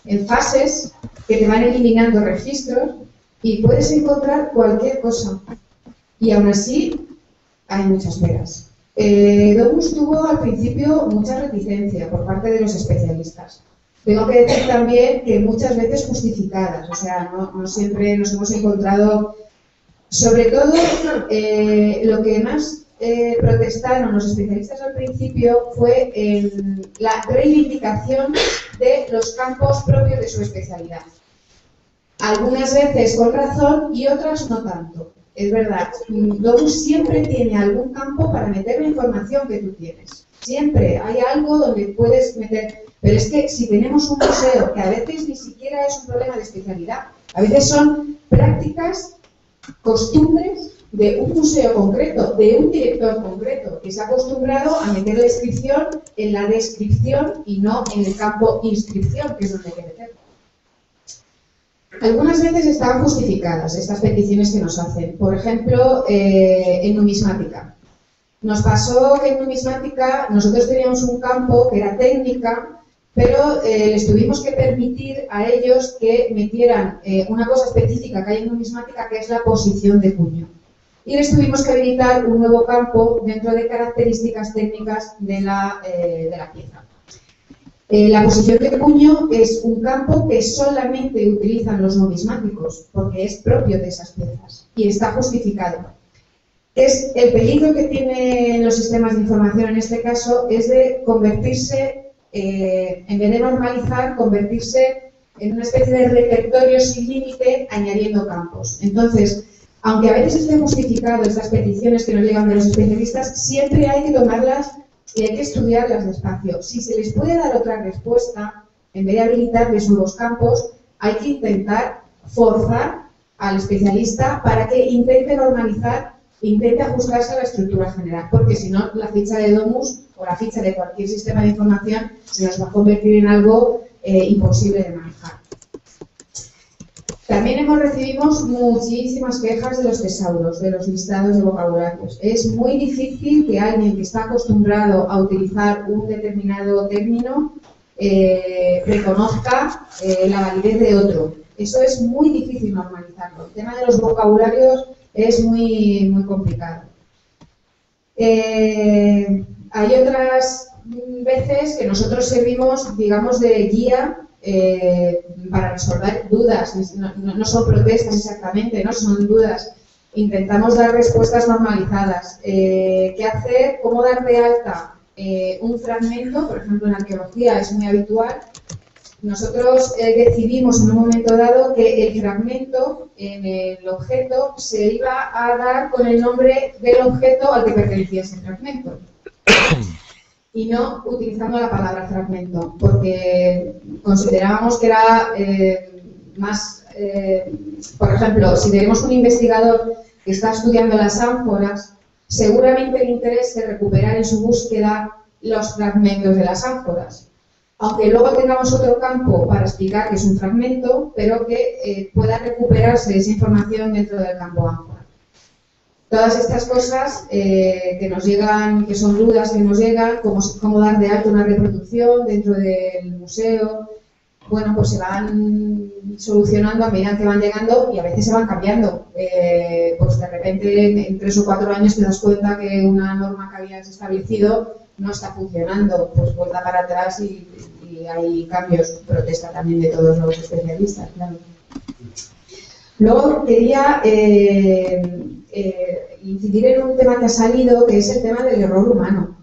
en fases que te van eliminando registros y puedes encontrar cualquier cosa. Y aún así hay muchas pegas. Domus tuvo al principio mucha reticencia por parte de los especialistas. Tengo que decir también que muchas veces justificadas, o sea, no siempre nos hemos encontrado. Sobre todo, lo que más protestaron los especialistas al principio fue la reivindicación de los campos propios de su especialidad. Algunas veces con razón y otras no tanto. Es verdad, Domus siempre tiene algún campo para meter la información que tú tienes. Siempre hay algo donde puedes meter. Pero es que si tenemos un museo, que a veces ni siquiera es un problema de especialidad, a veces son prácticas, costumbres de un museo concreto, de un director concreto, que se ha acostumbrado a meter la inscripción en la descripción y no en el campo inscripción, que es donde hay que meterlo. Algunas veces están justificadas estas peticiones que nos hacen. Por ejemplo, en numismática. Nos pasó que en numismática nosotros teníamos un campo que era técnica, pero les tuvimos que permitir a ellos que metieran una cosa específica que hay en numismática, que es la posición de puño. Y les tuvimos que habilitar un nuevo campo dentro de características técnicas de la pieza. La posición de puño es un campo que solamente utilizan los numismáticos, porque es propio de esas piezas y está justificado. El peligro que tienen los sistemas de información en este caso es de convertirse en vez de normalizar, convertirse en una especie de repertorio sin límite añadiendo campos. Entonces, aunque a veces esté justificado estas peticiones que nos llegan de los especialistas, siempre hay que tomarlas y hay que estudiarlas despacio. Si se les puede dar otra respuesta, en vez de habilitarles nuevos campos, hay que intentar forzar al especialista para que intente normalizar, intente ajustarse a la estructura general, porque si no, la ficha de Domus o la ficha de cualquier sistema de información se nos va a convertir en algo imposible de manejar. También recibimos muchísimas quejas de los tesauros, de los listados de vocabularios. Es muy difícil que alguien que está acostumbrado a utilizar un determinado término reconozca la validez de otro. Eso es muy difícil normalizarlo. El tema de los vocabularios es muy, muy complicado. Hay otras veces que nosotros servimos, digamos, de guía para resolver dudas. No son protestas exactamente, no son dudas. Intentamos dar respuestas normalizadas. ¿Qué hacer? ¿Cómo dar de alta un fragmento? Por ejemplo, en arqueología es muy habitual. Nosotros decidimos en un momento dado que el fragmento en el objeto se iba a dar con el nombre del objeto al que pertenecía ese fragmento y no utilizando la palabra fragmento, porque considerábamos que era más, por ejemplo, si tenemos un investigador que está estudiando las ánforas, seguramente le interese recuperar en su búsqueda los fragmentos de las ánforas. Aunque luego tengamos otro campo para explicar que es un fragmento, pero que pueda recuperarse esa información dentro del campo ánfora. Todas estas cosas que nos llegan, que son dudas que nos llegan, cómo dar de alta una reproducción dentro del museo, bueno, pues se van solucionando a medida que van llegando y a veces se van cambiando. Pues de repente en 3 o 4 años te das cuenta que una norma que habías establecido no está funcionando, pues vuelta para atrás y hay cambios, protesta también de todos los especialistas, claro. Luego quería incidir en un tema que ha salido, que es el tema del error humano.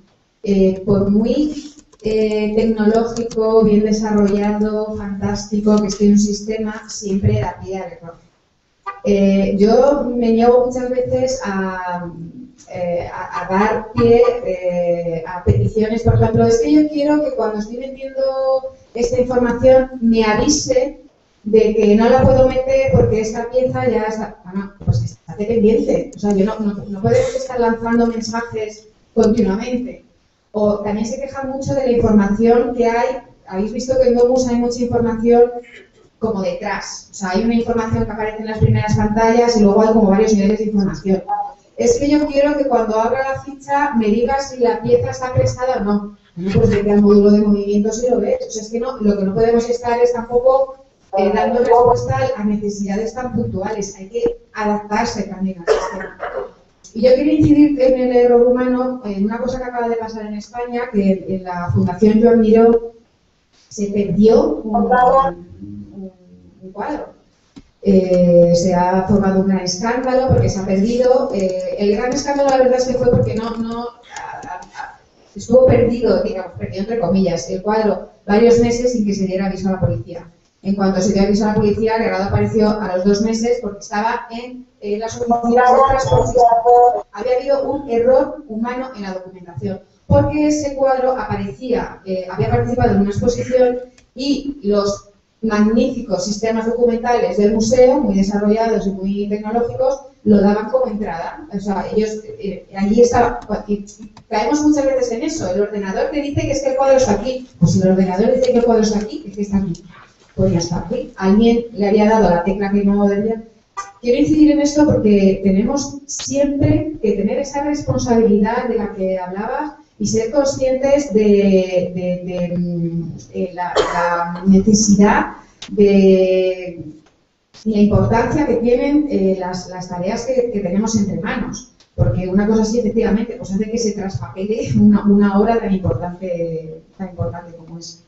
Por muy tecnológico, bien desarrollado, fantástico que esté un sistema, siempre da pie al error. Yo me niego muchas veces a dar pie a peticiones, por ejemplo, es que yo quiero que cuando estoy vendiendo esta información me avise de que no la puedo meter porque esta pieza ya está... Bueno, pues estate pendiente. O sea, no podemos estar lanzando mensajes continuamente. O también se queja mucho de la información que hay. Habéis visto que en Domus hay mucha información como detrás. O sea, hay una información que aparece en las primeras pantallas y luego hay como varios niveles de información. Es que yo quiero que cuando abra la ficha me digas si la pieza está prestada o no. Pues vete al módulo de movimientos y lo ves. O sea, es que no, lo que no podemos estar es tampoco dando respuesta a necesidades tan puntuales. Hay que adaptarse también al sistema. Y yo quiero incidir en el error humano en una cosa que acaba de pasar en España, que en la Fundación Joan Miró se perdió un cuadro. Se ha formado un gran escándalo porque se ha perdido. El gran escándalo, la verdad, es que fue porque estuvo perdido, digamos, perdido entre comillas, el cuadro varios meses sin que se diera aviso a la policía. En cuanto se dio aviso a la policía, el grado apareció a los 2 meses porque estaba en las oficinas de transporte. Había habido un error humano en la documentación, porque ese cuadro aparecía, había participado en una exposición y los magníficos sistemas documentales del museo, muy desarrollados y muy tecnológicos, lo daban como entrada. O sea, ellos, allí estaba, y caemos muchas veces en eso, el ordenador te dice que es que el cuadro está aquí. Pues si el ordenador dice que el cuadro está aquí, es que está aquí. Pues ya está aquí. Alguien le había dado la tecla que no debía. Quiero incidir en esto porque tenemos siempre que tener esa responsabilidad de la que hablabas y ser conscientes de la necesidad de la importancia que tienen las tareas que tenemos entre manos. Porque una cosa así, efectivamente, pues hace que se traspapele una obra tan importante como esa.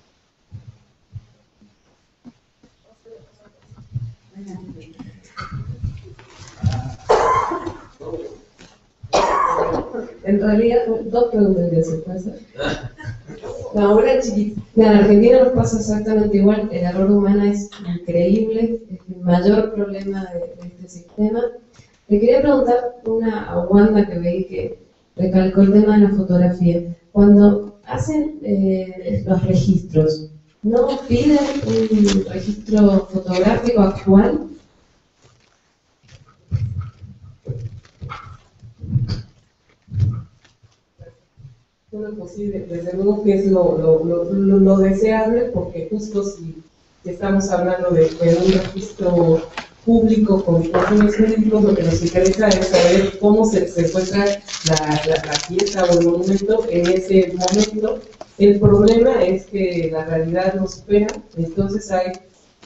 En realidad, dos preguntas que se puede hacer. No, una chiquita. En Argentina nos pasa exactamente igual. El error humano es increíble, es el mayor problema de este sistema. Le quería preguntar a Wanda, que veí que recalcó el tema de la fotografía. Cuando hacen los registros, ¿no piden un registro fotográfico actual? Bueno, pues sí, desde luego que es lo deseable, porque justo si estamos hablando de un registro público con fines jurídicos, lo que nos interesa es saber cómo se encuentra la pieza o el monumento en ese momento. El problema es que la realidad nos supera, entonces hay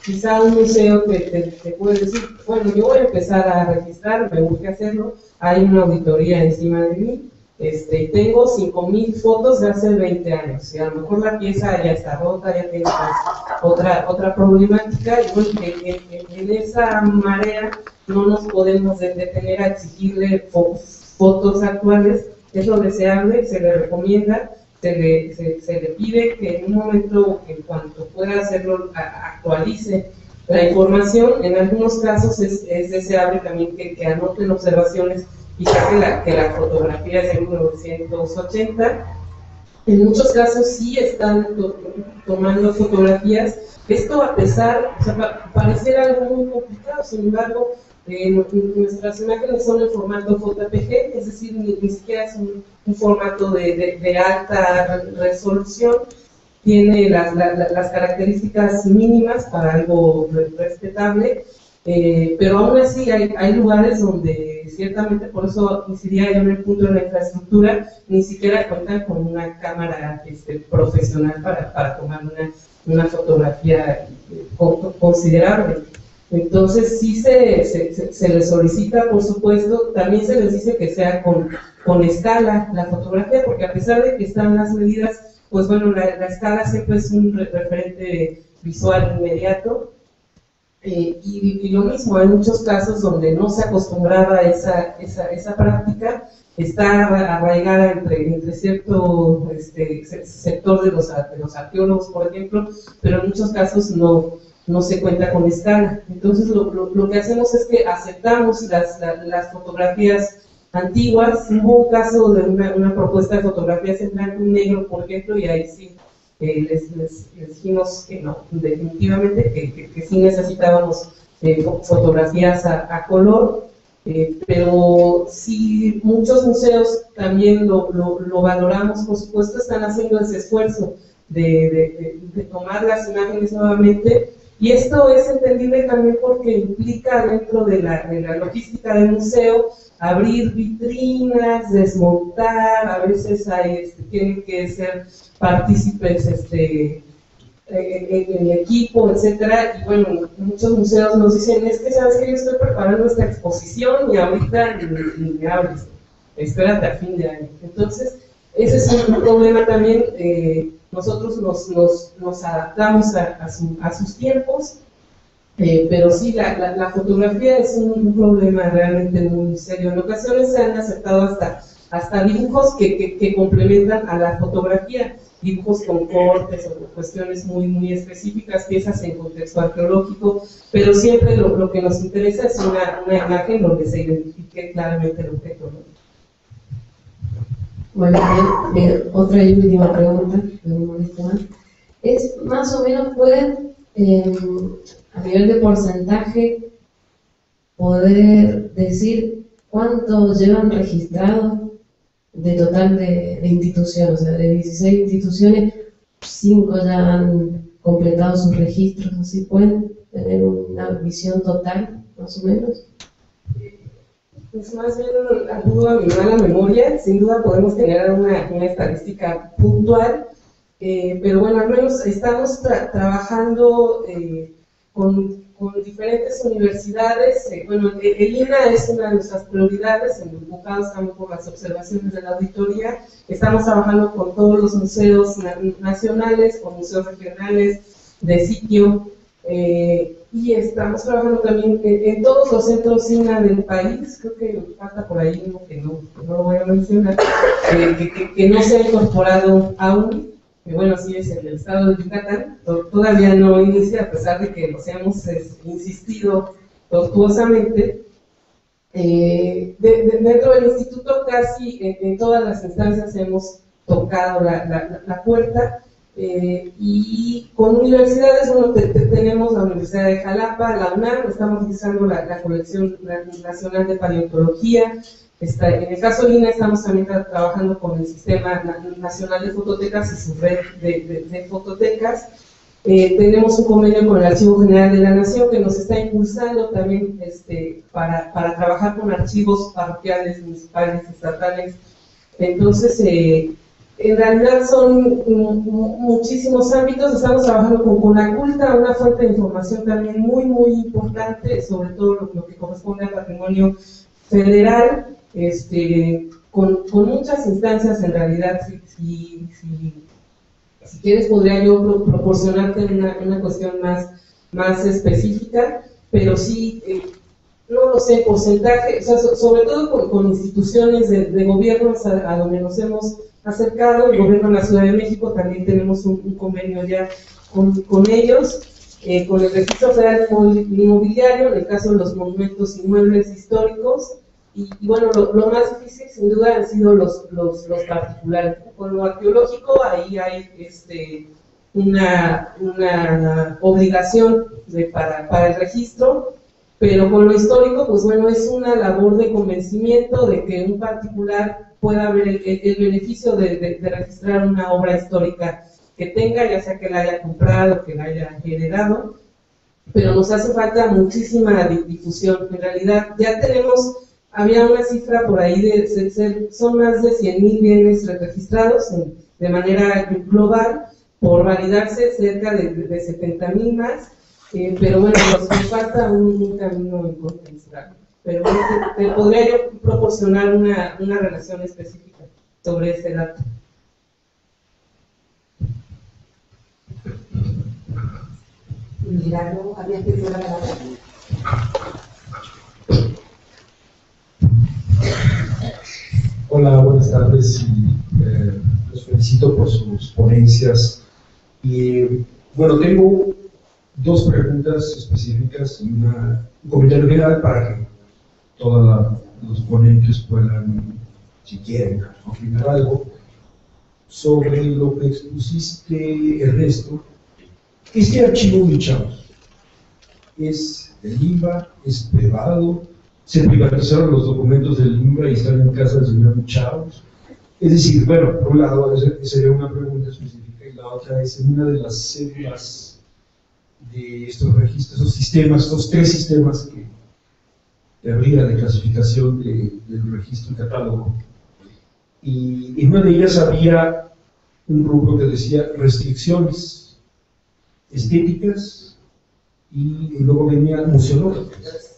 quizá un museo que te puede decir, bueno, yo voy a empezar a registrar, me urge hacerlo, hay una auditoría encima de mí, tengo 5,000 fotos de hace 20 años, y a lo mejor la pieza ya está rota, ya tiene otra problemática, y bueno, en esa marea no nos podemos detener a exigirle fotos actuales. Es lo deseable, se le recomienda, se le pide que en un momento, en cuanto pueda hacerlo, actualice la información. En algunos casos es deseable también que anoten observaciones y que la fotografía es de 1980. En muchos casos sí están tomando fotografías. Esto, a pesar, o sea, pareciera algo muy complicado, sin embargo, nuestras imágenes son en formato JPG, es decir, ni siquiera es un formato de alta resolución. Tiene las características mínimas para algo respetable. Pero aún así hay lugares donde ciertamente, por eso incidía yo en el punto de la infraestructura, ni siquiera cuentan con una cámara profesional para tomar una fotografía considerable. Entonces sí se les solicita, por supuesto, también se les dice que sea con escala la fotografía, porque a pesar de que están las medidas, pues bueno, la escala siempre es un referente visual inmediato. Y lo mismo, hay muchos casos donde no se acostumbraba a esa práctica, está arraigada entre cierto sector de los arqueólogos, por ejemplo, pero en muchos casos no se cuenta con escala. Entonces lo que hacemos es que aceptamos las fotografías antiguas. Hubo un caso de una propuesta de fotografías en blanco y negro, por ejemplo, y ahí sí les dijimos que no, definitivamente que sí necesitábamos fotografías a color, pero sí muchos museos también lo valoramos, por supuesto, están haciendo ese esfuerzo de tomar las imágenes nuevamente, y esto es entendible también porque implica dentro de la logística del museo abrir vitrinas, desmontar, a veces tienen que ser partícipes en el equipo, etcétera. Y bueno, muchos museos nos dicen, es que sabes que yo estoy preparando esta exposición y ahorita ni me hables, espérate a fin de año. Entonces, ese es un problema también. Nosotros nos adaptamos a sus tiempos. Pero sí, la fotografía es un problema realmente muy serio. En ocasiones se han aceptado hasta dibujos que complementan a la fotografía, dibujos con cortes o cuestiones muy específicas, piezas en contexto arqueológico, pero siempre lo que nos interesa es una imagen donde se identifique claramente el objeto, ¿no? Bueno, bien, otra y última pregunta, no me molesta más. Es más o menos, ¿pueden a nivel de porcentaje poder decir cuánto llevan registrado de total de instituciones? O sea, de 16 instituciones, 5 ya han completado sus registros, ¿así pueden tener una visión total, más o menos? Pues más bien acudo a mi mala memoria. Sin duda podemos generar una estadística puntual, pero bueno, al menos estamos trabajando con diferentes universidades. Bueno, el INA es una de nuestras prioridades, enfocados también por las observaciones de la auditoría. Estamos trabajando con todos los museos nacionales, con museos regionales de sitio, y estamos trabajando también en todos los centros SINA del país. Creo que falta por ahí uno que no lo voy a mencionar, que no se ha incorporado aún, que bueno, sí es el del estado de Yucatán. Todavía no inicia, a pesar de que nos hemos insistido tortuosamente. Dentro del instituto casi en todas las instancias hemos tocado la puerta. Y con universidades, bueno, tenemos la Universidad de Jalapa, la UNAM, estamos utilizando la colección nacional de paleontología. En el caso de INA estamos también trabajando con el Sistema Nacional de Fototecas y su red de fototecas. Tenemos un convenio con el Archivo General de la Nación que nos está impulsando también para trabajar con archivos parroquiales, municipales, estatales. Entonces, en realidad son muchísimos ámbitos. Estamos trabajando con Conaculta, una fuente de información también muy, muy importante, sobre todo lo que corresponde al patrimonio federal, con muchas instancias. En realidad, si quieres podría yo proporcionarte una cuestión más específica, pero sí, no lo sé, porcentaje, o sea, sobre todo con instituciones de gobierno a donde nos hemos acercado. El gobierno de la Ciudad de México también tenemos un convenio ya con ellos, con el Registro Federal Inmobiliario, en el caso de los monumentos inmuebles históricos. Y bueno, lo más difícil sin duda han sido los particulares. Con lo arqueológico ahí hay una obligación para el registro, pero con lo histórico, pues bueno, es una labor de convencimiento de que un particular pueda ver el beneficio de registrar una obra histórica que tenga, ya sea que la haya comprado, que la haya heredado, pero nos hace falta muchísima difusión. En realidad ya había una cifra por ahí son más de 100,000 bienes registrados de manera global, por validarse cerca de 70,000 más, pero bueno, nos falta un camino inconmensurable. Pero bueno, te podría yo proporcionar una relación específica sobre ese dato. Milagro, ¿había pedido la palabra? Hola, buenas tardes, y los felicito por sus ponencias. Y bueno, tengo dos preguntas específicas y un comentario general para que todos los ponentes puedan, si quieren, opinar algo sobre lo que expusiste, Ernesto. Este archivo Michaus es del INBA, es privado, se privatizaron los documentos del INBA y están en casa del señor Michaus. Es decir, bueno, por un lado, esa sería una pregunta específica, y la otra es: en una de las células de estos registros, esos sistemas, estos tres sistemas de arriba de clasificación del registro y catálogo, y en una de ellas había un rubro que decía restricciones estéticas, y luego venía museológicas.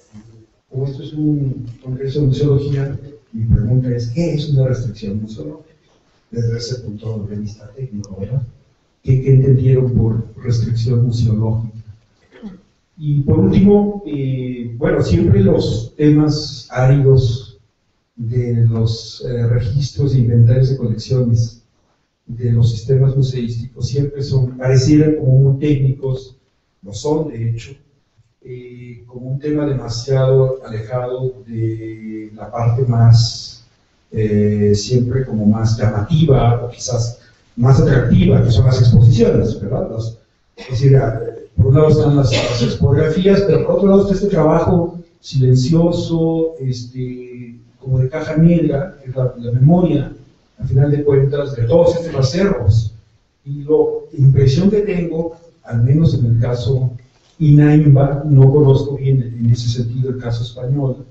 Como esto es un congreso de museología, mi pregunta es: ¿qué es una restricción museológica? Desde ese punto de vista técnico, ¿verdad? ¿Qué entendieron por restricción museológica? Y por último, bueno, siempre los temas áridos de los registros e inventarios de colecciones de los sistemas museísticos siempre parecieran como muy técnicos, lo son de hecho, como un tema demasiado alejado de la parte más, siempre como más llamativa o quizás más atractiva, que son las exposiciones, ¿verdad? Es decir, por un lado están las expografías, pero por otro lado está este trabajo silencioso, como de caja negra, que es la memoria, al final de cuentas, de todos estos acervos. Y la impresión que tengo, al menos en el caso INAIMBA, no conozco bien en ese sentido el caso español,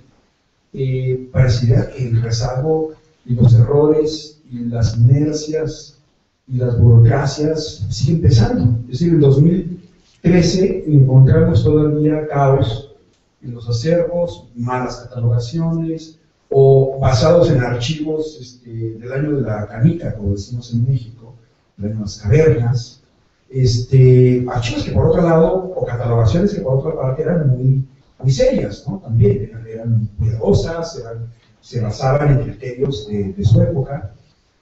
pareciera que el rezago y los errores y las inercias y las burocracias siguen pesando. Es decir, en 2013 encontramos todavía caos en los acervos, malas catalogaciones, o basados en archivos del año de la canica, como decimos en México, de las cavernas, archivos que por otro lado, o catalogaciones que por otra parte eran muy serias, ¿no? También eran cuidadosas, se basaban en criterios de su época.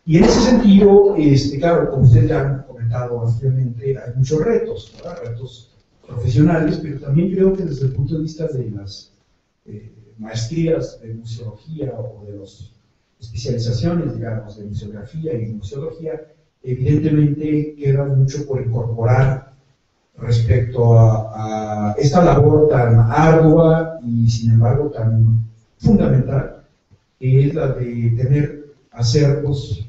Y en ese sentido, claro, como ustedes ya han comentado anteriormente, hay muchos retos, ¿verdad? Retos profesionales, pero también creo que desde el punto de vista de las maestrías de museología o de las especializaciones, digamos, de museografía y museología, evidentemente queda mucho por incorporar respecto a esta labor tan ardua y sin embargo tan fundamental, que es la de tener acervos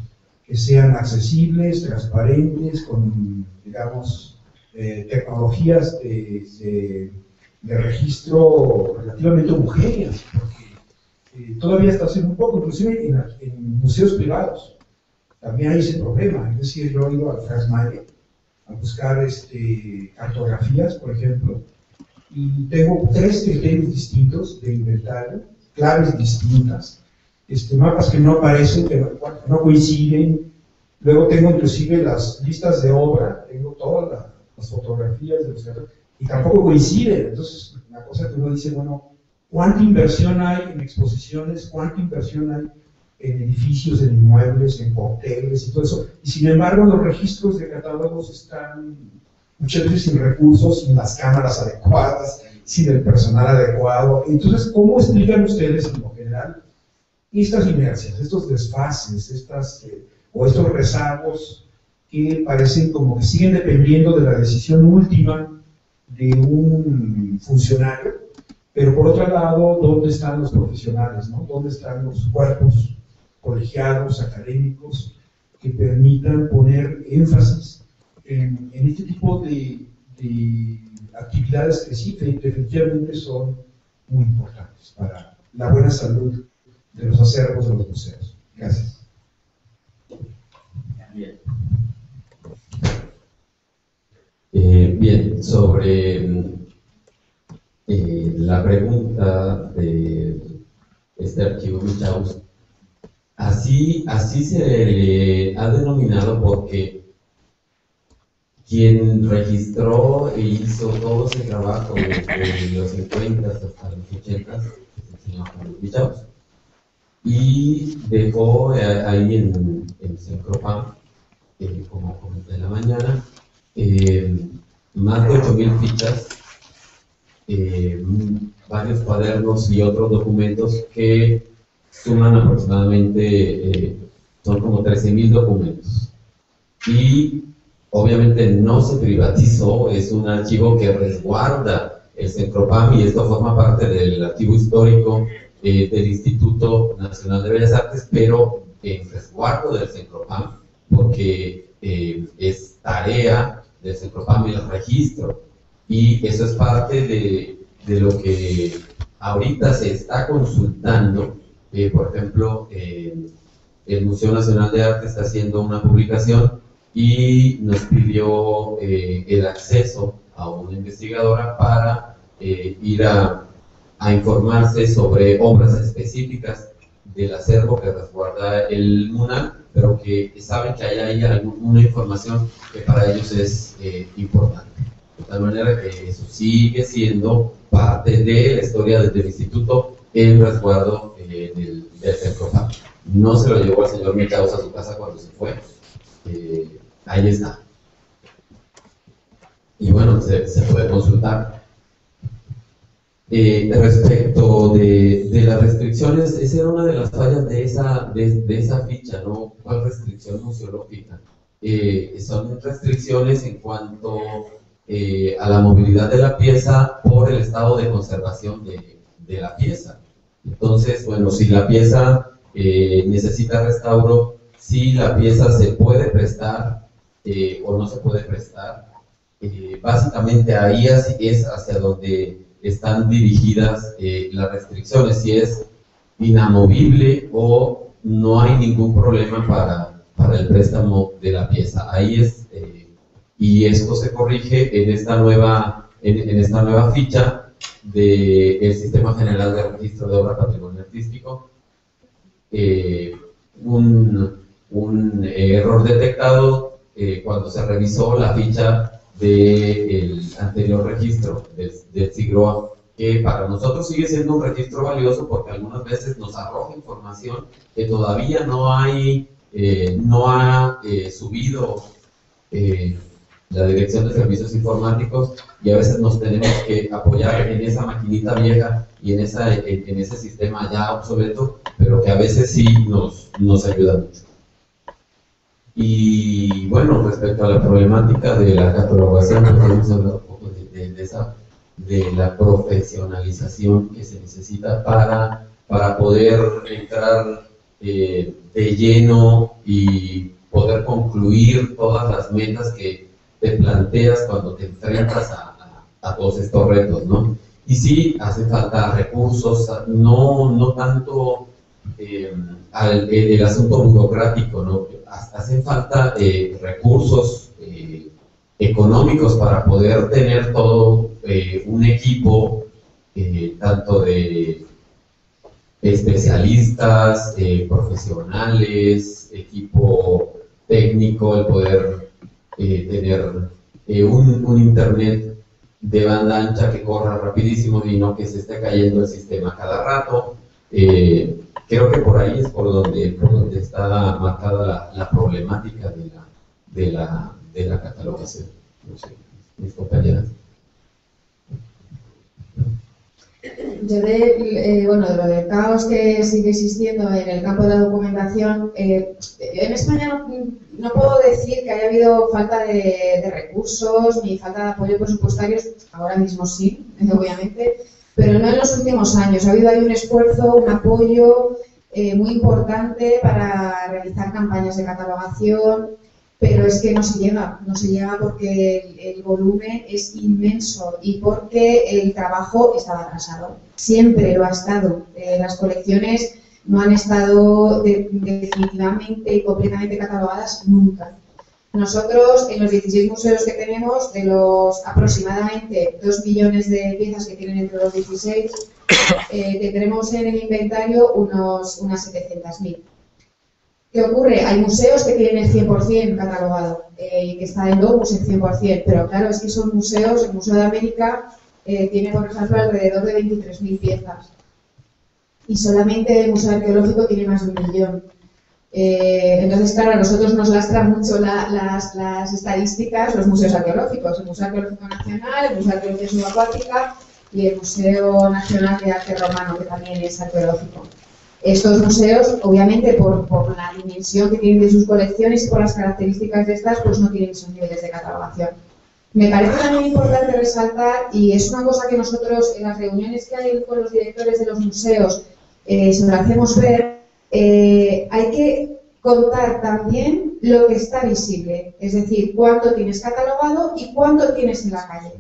que sean accesibles, transparentes, con, digamos, tecnologías de registro relativamente homogéneas, porque todavía está haciendo un poco, inclusive en museos privados, también hay ese problema. Es decir, yo he ido al Franz Mayer a buscar cartografías, por ejemplo, y tengo 3 criterios distintos de inventario, claves distintas, mapas que no aparecen, que no coinciden. Luego tengo inclusive las listas de obra, tengo todas las fotografías de los teatros, y tampoco coinciden. Entonces, una cosa que uno dice, bueno, ¿cuánta inversión hay en exposiciones? ¿Cuánta inversión hay en edificios, en inmuebles, en hoteles y todo eso? Y sin embargo, los registros de catálogos están muchas veces sin recursos, sin las cámaras adecuadas, sin el personal adecuado. Entonces, ¿cómo explican ustedes en lo general estas inercias, estos desfases, o estos rezagos que parecen como que siguen dependiendo de la decisión última de un funcionario, pero por otro lado, ¿dónde están los profesionales, ¿no? ¿Dónde están los cuerpos colegiados, académicos, que permitan poner énfasis en este tipo de actividades que sí, definitivamente son muy importantes para la buena salud de los acervos de los museos? Gracias. Bien. Bien, sobre la pregunta de este archivo Michaus, así se le ha denominado porque quien registró e hizo todo ese trabajo desde los 50 hasta los 80 es el señor Michaus, y dejó ahí en Cencropam, como comenté en la mañana, más de 8,000 fichas, varios cuadernos y otros documentos que suman aproximadamente, son como 13,000 documentos. Y obviamente no se privatizó, es un archivo que resguarda el Cencropam, y esto forma parte del archivo histórico del Instituto Nacional de Bellas Artes, pero en resguardo del Cencropam, porque es tarea del Cencropam el registro, y eso es parte de lo que ahorita se está consultando. Por ejemplo, el Museo Nacional de Arte está haciendo una publicación y nos pidió el acceso a una investigadora para ir a informarse sobre obras específicas del acervo que resguarda el MUNAC, pero que saben que hay ahí alguna información que para ellos es importante. De tal manera que eso sigue siendo parte de la historia del instituto, el resguardo del Cencropam. No se lo llevó el señor Michaus a su casa cuando se fue. Ahí está. Y bueno, se puede consultar. Respecto de las restricciones, esa era una de las fallas de esa ficha, ¿no? ¿Cuál restricción museológica? Son restricciones en cuanto a la movilidad de la pieza por el estado de conservación de la pieza. Entonces, bueno, si la pieza necesita restauro, si la pieza se puede prestar o no se puede prestar, básicamente ahí es hacia donde están dirigidas las restricciones, si es inamovible o no hay ningún problema para el préstamo de la pieza. Ahí es, y esto se corrige en esta nueva ficha del Sistema General de Registro de Obra Patrimonio Artístico. Un error detectado cuando se revisó la ficha del anterior registro del SIGROA, que para nosotros sigue siendo un registro valioso porque algunas veces nos arroja información que todavía no ha subido la Dirección de Servicios Informáticos, y a veces nos tenemos que apoyar en esa maquinita vieja y en ese sistema ya obsoleto, pero que a veces sí nos ayuda mucho. Y bueno, respecto a la problemática de la catalogación, pues hemos hablado un poco de la profesionalización que se necesita para poder entrar de lleno y poder concluir todas las metas que te planteas cuando te enfrentas a todos estos retos, ¿no? Y sí, hace falta recursos, no tanto el asunto burocrático, ¿no? Hacen falta recursos económicos para poder tener todo un equipo, tanto de especialistas, profesionales, equipo técnico, el poder tener un internet de banda ancha que corra rapidísimo y no que se esté cayendo el sistema cada rato. Creo que por ahí es por donde está marcada la problemática de la catalogación. No sé, mis compañeras. Yo de lo del caos que sigue existiendo en el campo de la documentación, en España no puedo decir que haya habido falta de recursos ni falta de apoyo presupuestarios, ahora mismo sí, obviamente, pero no en los últimos años. Ha habido ahí un esfuerzo, un apoyo muy importante para realizar campañas de catalogación, pero es que no se llega porque el volumen es inmenso y porque el trabajo estaba atrasado. Siempre lo ha estado. Las colecciones no han estado definitivamente y completamente catalogadas nunca. Nosotros, en los 16 museos que tenemos, de los aproximadamente 2 millones de piezas que tienen entre los 16, tendremos en el inventario unas 700.000. ¿Qué ocurre? Hay museos que tienen el 100% catalogado y que está en Domus el 100%, pero claro, es que son museos, el Museo de América tiene, por ejemplo, alrededor de 23.000 piezas y solamente el Museo Arqueológico tiene más de 1 millón. Entonces, claro, a nosotros nos lastran mucho las estadísticas, los museos arqueológicos, el Museo Arqueológico Nacional, el Museo de Arqueología Subacuática y el Museo Nacional de Arte Romano, que también es arqueológico. Estos museos, obviamente, por la dimensión que tienen de sus colecciones y por las características de estas, pues no tienen esos niveles de catalogación. Me parece también importante resaltar, y es una cosa que nosotros en las reuniones que hay con los directores de los museos se lo hacemos ver, hay que contar también lo que está visible, es decir, cuánto tienes catalogado y cuánto tienes en la calle.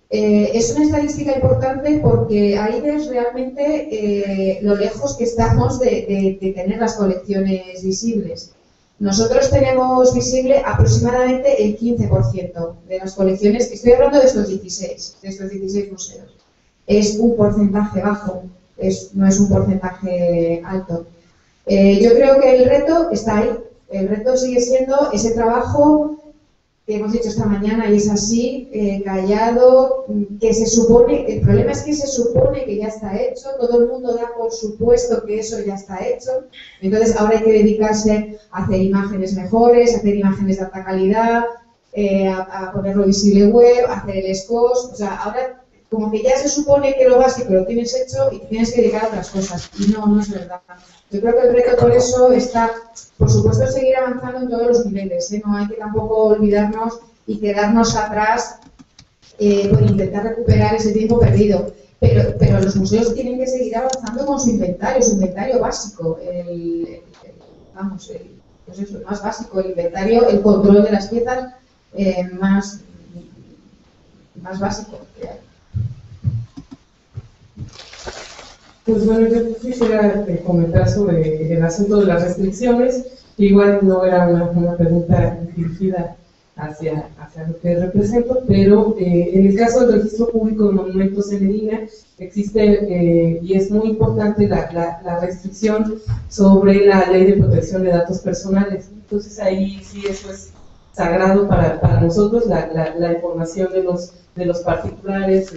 Es una estadística importante porque ahí ves realmente lo lejos que estamos de tener las colecciones visibles. Nosotros tenemos visible aproximadamente el 15% de las colecciones, estoy hablando de estos 16 museos. Es un porcentaje bajo, no es un porcentaje alto. Yo creo que el reto está ahí. El reto sigue siendo ese trabajo que hemos dicho esta mañana y es así, callado, que se supone, el problema es que se supone que ya está hecho, todo el mundo da por supuesto que eso ya está hecho, entonces ahora hay que dedicarse a hacer imágenes mejores, a hacer imágenes de alta calidad, a ponerlo visible web, a hacer el SCOS, o sea, ahora como que ya se supone que lo básico lo tienes hecho y te tienes que dedicar a otras cosas, y no es verdad. Yo creo que el reto por eso está, por supuesto, seguir avanzando en todos los niveles, no hay que tampoco olvidarnos y quedarnos atrás por intentar recuperar ese tiempo perdido, pero los museos tienen que seguir avanzando con su inventario básico, el más básico, el inventario, el control de las piezas más básico que hay. Pues bueno, yo quisiera comentar sobre el asunto de las restricciones. Igual no era una pregunta dirigida hacia lo que represento, pero en el caso del registro público de monumentos en el INAH existe, y es muy importante, la restricción sobre la ley de protección de datos personales. Entonces ahí sí eso es sagrado para nosotros la información de los particulares,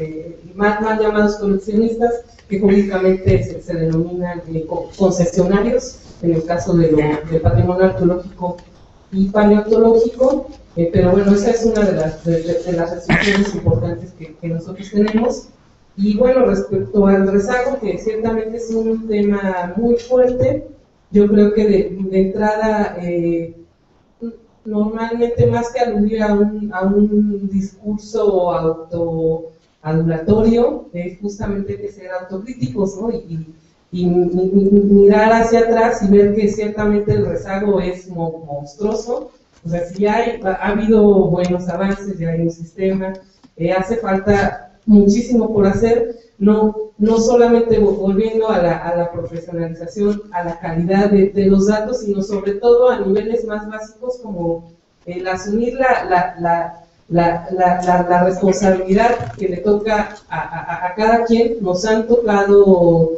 más llamados coleccionistas, que jurídicamente se denominan concesionarios, en el caso del patrimonio arqueológico y paleontológico, pero bueno, esa es una de las restricciones importantes que nosotros tenemos. Y bueno, respecto al rezago, que ciertamente es un tema muy fuerte, yo creo que de entrada, normalmente más que aludir a un discurso autoadulatorio, es justamente que ser autocríticos, ¿no? Y mirar hacia atrás y ver que ciertamente el rezago es monstruoso. O sea, si ha habido buenos avances, ya hay un sistema, hace falta muchísimo por hacer, no solamente volviendo a la profesionalización, a la calidad de los datos, sino sobre todo a niveles más básicos como el asumir la responsabilidad que le toca a cada quien. Nos han tocado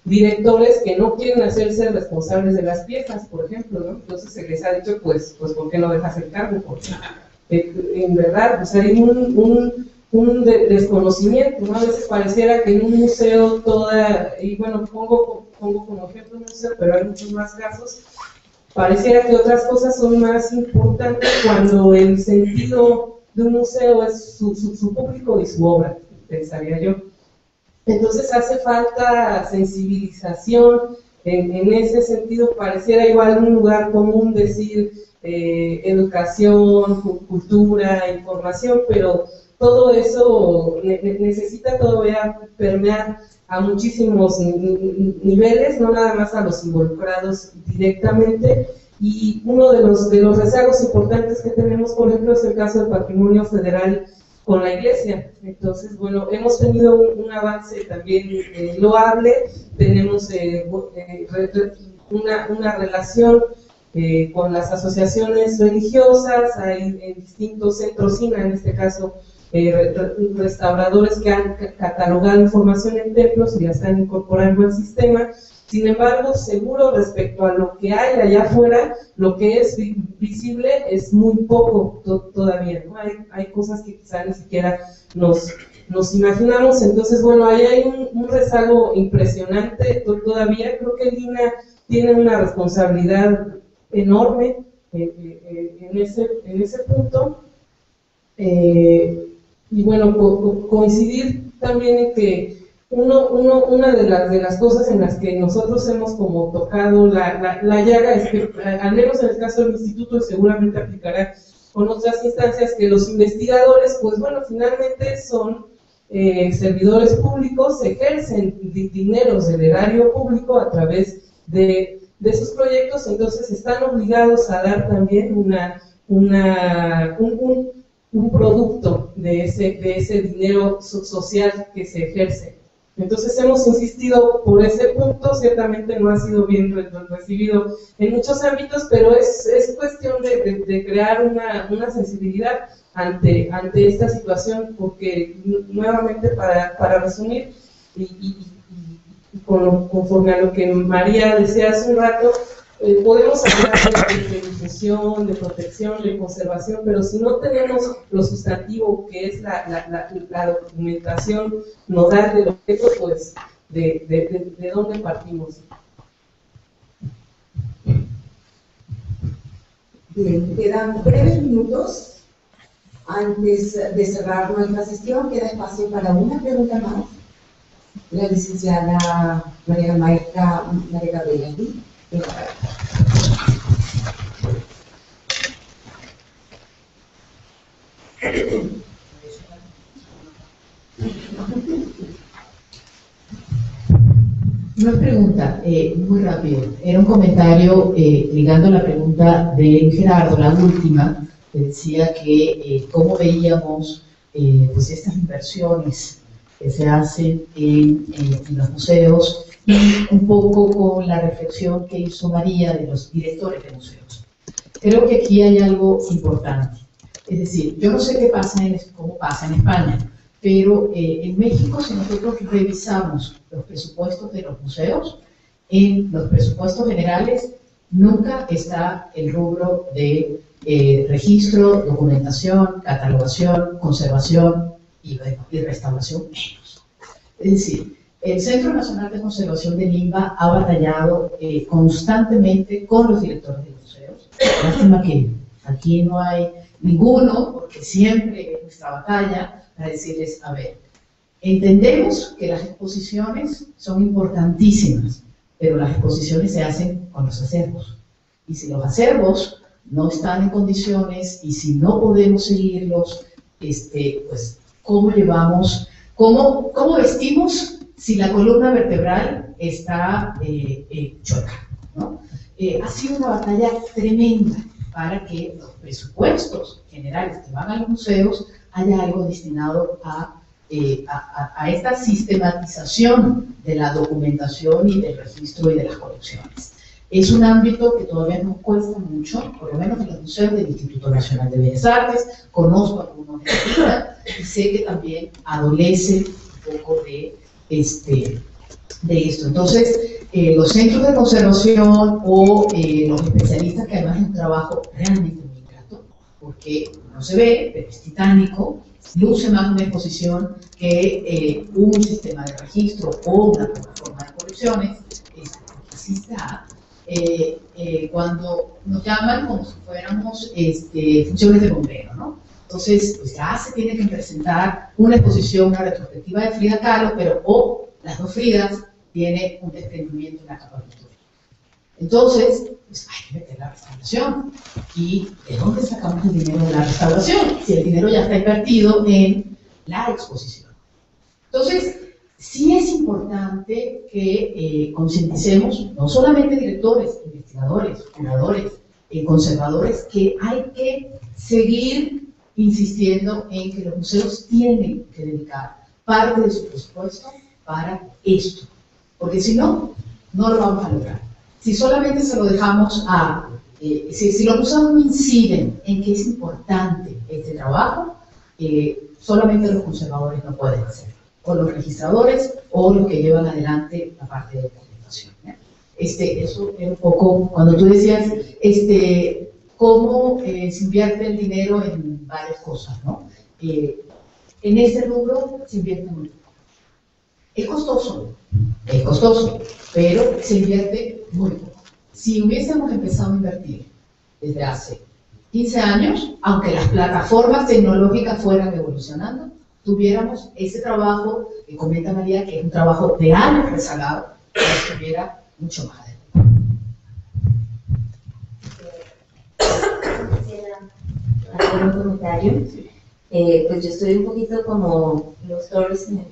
directores que no quieren hacerse responsables de las piezas, por ejemplo, ¿no? Entonces se les ha dicho, pues ¿por qué no dejas el cargo? Porque en verdad, pues hay un desconocimiento, ¿no? A veces pareciera que en un museo y bueno, pongo como ejemplo un museo, pero hay muchos más casos, pareciera que otras cosas son más importantes cuando el sentido de un museo es su público y su obra, pensaría yo. Entonces hace falta sensibilización, en ese sentido pareciera igual un lugar común decir educación, cultura, información, pero todo eso necesita todavía permear a muchísimos niveles, no nada más a los involucrados directamente. Y uno de los rezagos importantes que tenemos, por ejemplo, es el caso del patrimonio federal con la Iglesia. Entonces, bueno, hemos tenido un avance también loable, tenemos una relación con las asociaciones religiosas, hay en distintos centros SINA, en este caso, restauradores que han catalogado información en templos y la están incorporando al sistema. Sin embargo, seguro respecto a lo que hay allá afuera, lo que es visible es muy poco todavía, ¿no? Hay cosas que quizá ni siquiera nos imaginamos. Entonces, bueno, ahí hay un rezago impresionante todavía. Creo que el INAH tiene una responsabilidad enorme en ese punto. Y bueno, coincidir también en que una de las cosas en las que nosotros hemos como tocado la llaga es que, al menos en el caso del instituto, y seguramente aplicará con otras instancias, que los investigadores, pues bueno, finalmente son servidores públicos, ejercen dineros del erario público a través de sus proyectos, entonces están obligados a dar también un producto de ese dinero social que se ejerce. Entonces hemos insistido por ese punto, ciertamente no ha sido bien recibido en muchos ámbitos, pero es cuestión de crear una sensibilidad ante esta situación, porque nuevamente para resumir, y conforme a lo que María decía hace un rato, podemos hablar de difusión, de protección, de conservación, pero si no tenemos lo sustantivo que es la documentación nodal del objeto, pues ¿de dónde partimos? Bien, quedan breves minutos antes de cerrar nuestra sesión. Queda espacio para una pregunta más. La licenciada María Gabriela. Una pregunta, muy rápido. Era un comentario ligando la pregunta de Gerardo, la última, que decía que cómo veíamos pues estas inversiones que se hacen en los museos, y un poco con la reflexión que hizo María de los directores de museos. Creo que aquí hay algo importante. Es decir, yo no sé cómo pasa en España, pero en México, si nosotros revisamos los presupuestos de los museos, en los presupuestos generales nunca está el rubro de registro, documentación, catalogación, conservación y restauración menos. Es decir, el Centro Nacional de Conservación de Limba ha batallado constantemente con los directores de museos. Lástima que aquí no hay ninguno, porque siempre es nuestra batalla para decirles, a ver, entendemos que las exposiciones son importantísimas, pero las exposiciones se hacen con los acervos. Y si los acervos no están en condiciones y si no podemos seguirlos, pues, ¿cómo llevamos, cómo vestimos si la columna vertebral está chueca, ¿no? Ha sido una batalla tremenda para que los presupuestos generales que van a los museos haya algo destinado a esta sistematización de la documentación y del registro y de las colecciones. Es un ámbito que todavía nos cuesta mucho, por lo menos en los museos del Instituto Nacional de Bellas Artes, conozco algunos de ellos y sé que también adolece un poco de esto. Entonces, los centros de conservación o los especialistas, que además es un trabajo realmente muy grato, porque no se ve, pero es titánico, luce más una exposición que un sistema de registro o una plataforma de colecciones, así está. Cuando nos llaman como si fuéramos funciones de bombero, ¿no? Entonces, pues ya se tiene que presentar una exposición, una retrospectiva de Frida Kahlo, pero las dos Fridas tiene un desprendimiento en la capa de pintura. Entonces, pues hay que meter la restauración. ¿Y de dónde sacamos el dinero de la restauración? Si el dinero ya está invertido en la exposición. Entonces, sí es importante que concienticemos, no solamente directores, investigadores, curadores, conservadores, que hay que seguir insistiendo en que los museos tienen que dedicar parte de su presupuesto para esto, porque si no, no lo vamos a lograr. Si solamente se lo dejamos si los museos no inciden en que es importante este trabajo, solamente los conservadores no pueden hacerlo, o los registradores, o los que llevan adelante la parte de documentación. Eso es un poco, cuando tú decías, cómo se invierte el dinero en varias cosas, ¿no? En este rubro se invierte muy poco. Es costoso, pero se invierte muy poco. Si hubiésemos empezado a invertir desde hace 15 años, aunque las plataformas tecnológicas fueran evolucionando, tuviéramos ese trabajo que comenta María, que es un trabajo de años rezagado, que estuviera mucho más adelante. Quisiera hacer un comentario. Pues yo estoy un poquito como los Torres en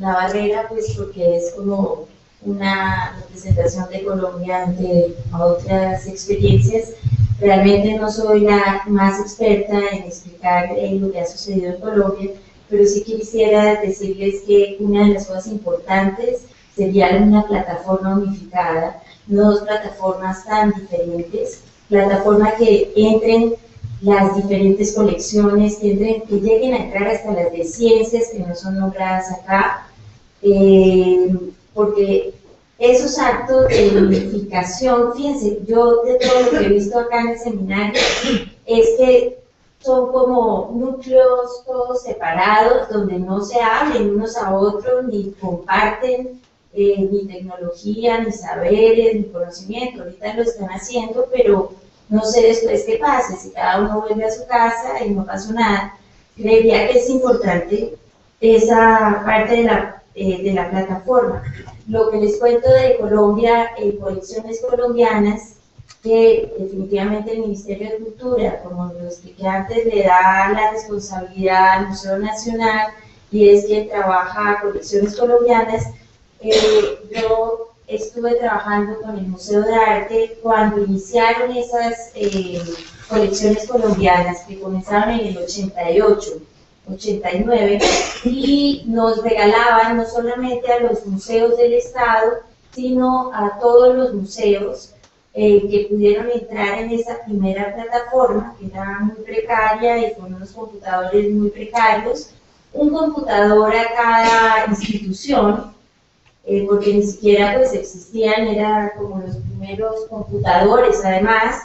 la barrera, pues porque es como una representación de Colombia ante otras experiencias. Realmente no soy la más experta en explicar lo que ha sucedido en Colombia, pero sí quisiera decirles que una de las cosas importantes sería una plataforma unificada, no dos plataformas tan diferentes, plataforma que entren las diferentes colecciones, que lleguen a entrar hasta las de ciencias que no son nombradas acá, porque esos actos de unificación, fíjense, yo de todo lo que he visto acá en el seminario, es que son como núcleos todos separados, donde no se hablen unos a otros, ni comparten ni tecnología, ni saberes, ni conocimiento. Ahorita lo están haciendo, pero no sé después qué pase, si cada uno vuelve a su casa y no pasó nada. Creería que es importante esa parte de la plataforma. Lo que les cuento de Colombia, colecciones colombianas, que definitivamente el Ministerio de Cultura, como lo expliqué antes, le da la responsabilidad al Museo Nacional y es quien trabaja colecciones colombianas. Yo estuve trabajando con el Museo de Arte cuando iniciaron esas colecciones colombianas que comenzaron en el 88, 89, y nos regalaban no solamente a los museos del Estado, sino a todos los museos que pudieron entrar en esa primera plataforma, que era muy precaria y con unos computadores muy precarios, un computador a cada institución, porque ni siquiera pues existían, era como los primeros computadores además,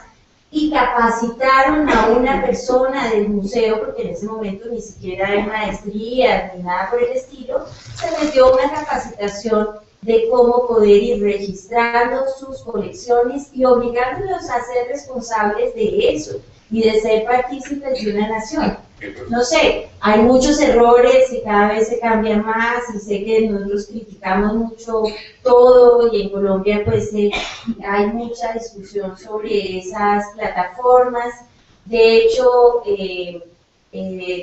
y capacitaron a una persona del museo, porque en ese momento ni siquiera hay maestría ni nada por el estilo, se metió una capacitación de cómo poder ir registrando sus colecciones y obligándolos a ser responsables de eso y de ser partícipes de una nación. No sé, hay muchos errores y cada vez se cambian más, y sé que nosotros criticamos mucho todo, y en Colombia pues hay mucha discusión sobre esas plataformas. De hecho,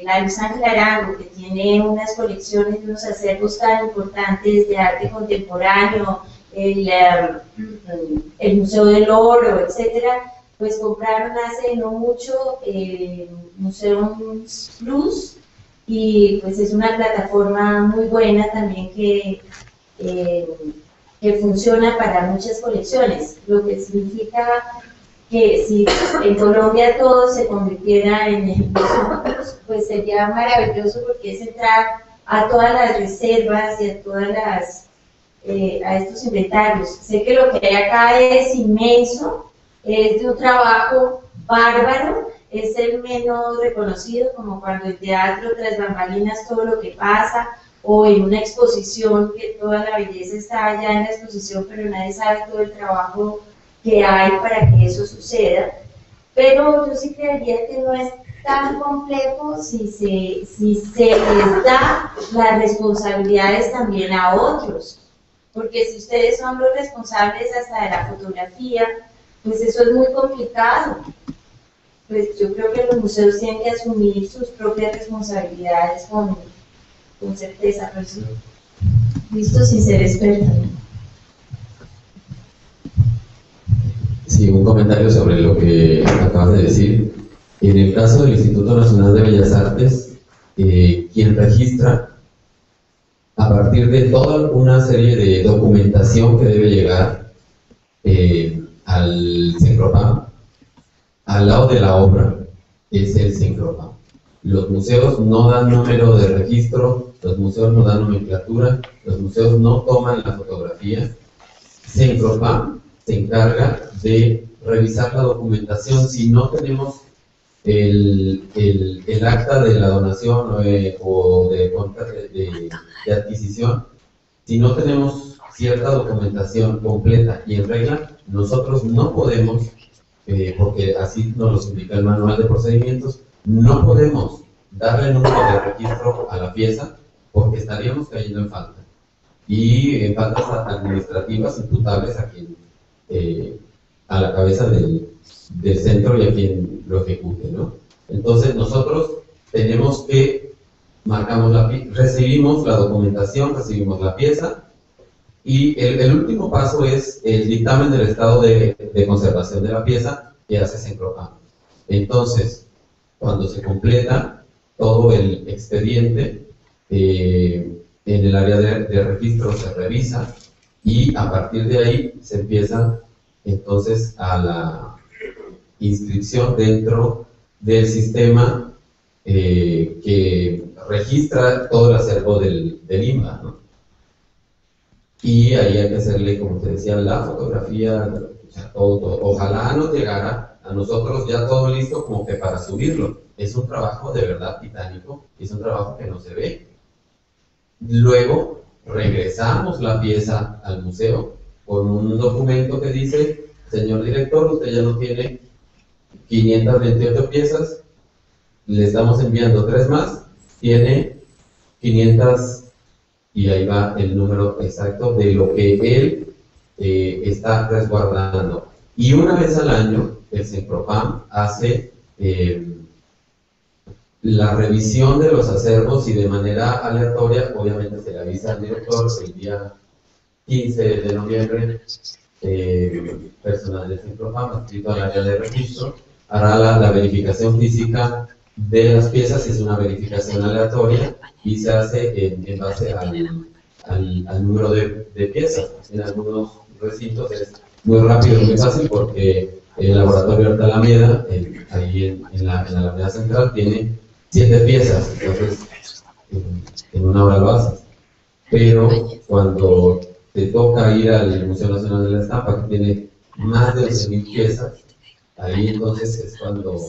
la Luis Ángel Arango, que tiene unas colecciones de unos acervos tan importantes de arte contemporáneo, el Museo del Oro, etcétera, pues compraron hace no mucho Museum Plus, y pues es una plataforma muy buena también que funciona para muchas colecciones, lo que significa que si en Colombia todo se convirtiera en el Museum Plus, pues sería maravilloso, porque es entrar a todas las reservas y a todas las a estos inventarios. Sé que lo que hay acá es inmenso, es de un trabajo bárbaro, es el menos reconocido, como cuando el teatro tras bambalinas todo lo que pasa, o en una exposición que toda la belleza está allá en la exposición, pero nadie sabe todo el trabajo que hay para que eso suceda. Pero yo sí creería que no es tan complejo si se les da las responsabilidades también a otros, porque si ustedes son los responsables hasta de la fotografía, pues eso es muy complicado. Pues yo creo que los museos tienen que asumir sus propias responsabilidades con certeza, pues, visto sin ser experta. Sí, un comentario sobre lo que acabas de decir. En el caso del Instituto Nacional de Bellas Artes, quien registra, a partir de toda una serie de documentación que debe llegar al Cencropam, al lado de la obra, es el Cencropam. Los museos no dan número de registro, los museos no dan nomenclatura, los museos no toman la fotografía. Cencropam se encarga de revisar la documentación. Si no tenemos el acta de la donación o de adquisición, si no tenemos cierta documentación completa y en regla, nosotros no podemos, porque así nos lo indica el manual de procedimientos, no podemos darle número de registro a la pieza, porque estaríamos cayendo en falta, y en faltas administrativas imputables a quien a la cabeza del centro y a quien lo ejecute, ¿no? Entonces nosotros tenemos que recibimos la documentación, recibimos la pieza, y el último paso es el dictamen del estado de conservación de la pieza que hace Cencropam. Entonces, cuando se completa todo el expediente, en el área de registro se revisa, y a partir de ahí se empieza entonces a la inscripción dentro del sistema que registra todo el acervo del INBA, ¿no? Y ahí hay que hacerle, como te decía, la fotografía, o sea, todo. Ojalá nos llegara a nosotros ya todo listo como que para subirlo. Es un trabajo de verdad titánico, es un trabajo que no se ve. Luego regresamos la pieza al museo con un documento que dice: señor director, usted ya no tiene 528 piezas, le estamos enviando 3 más, tiene 500, y ahí va el número exacto de lo que él está resguardando. Y una vez al año, el Cencropam hace la revisión de los acervos, y de manera aleatoria, obviamente se le avisa al director el día 15 de noviembre, personal del Cencropam, adscrito al área de registro, hará la verificación física de las piezas. Es una verificación aleatoria y se hace en base al número de piezas. En algunos recintos es muy rápido y muy fácil, porque el laboratorio de Alameda, ahí en la Alameda Central, tiene 7 piezas, entonces en una hora lo haces. Pero cuando te toca ir al Museo Nacional de la Estampa, que tiene más de 11.000 piezas, Ahí entonces es cuando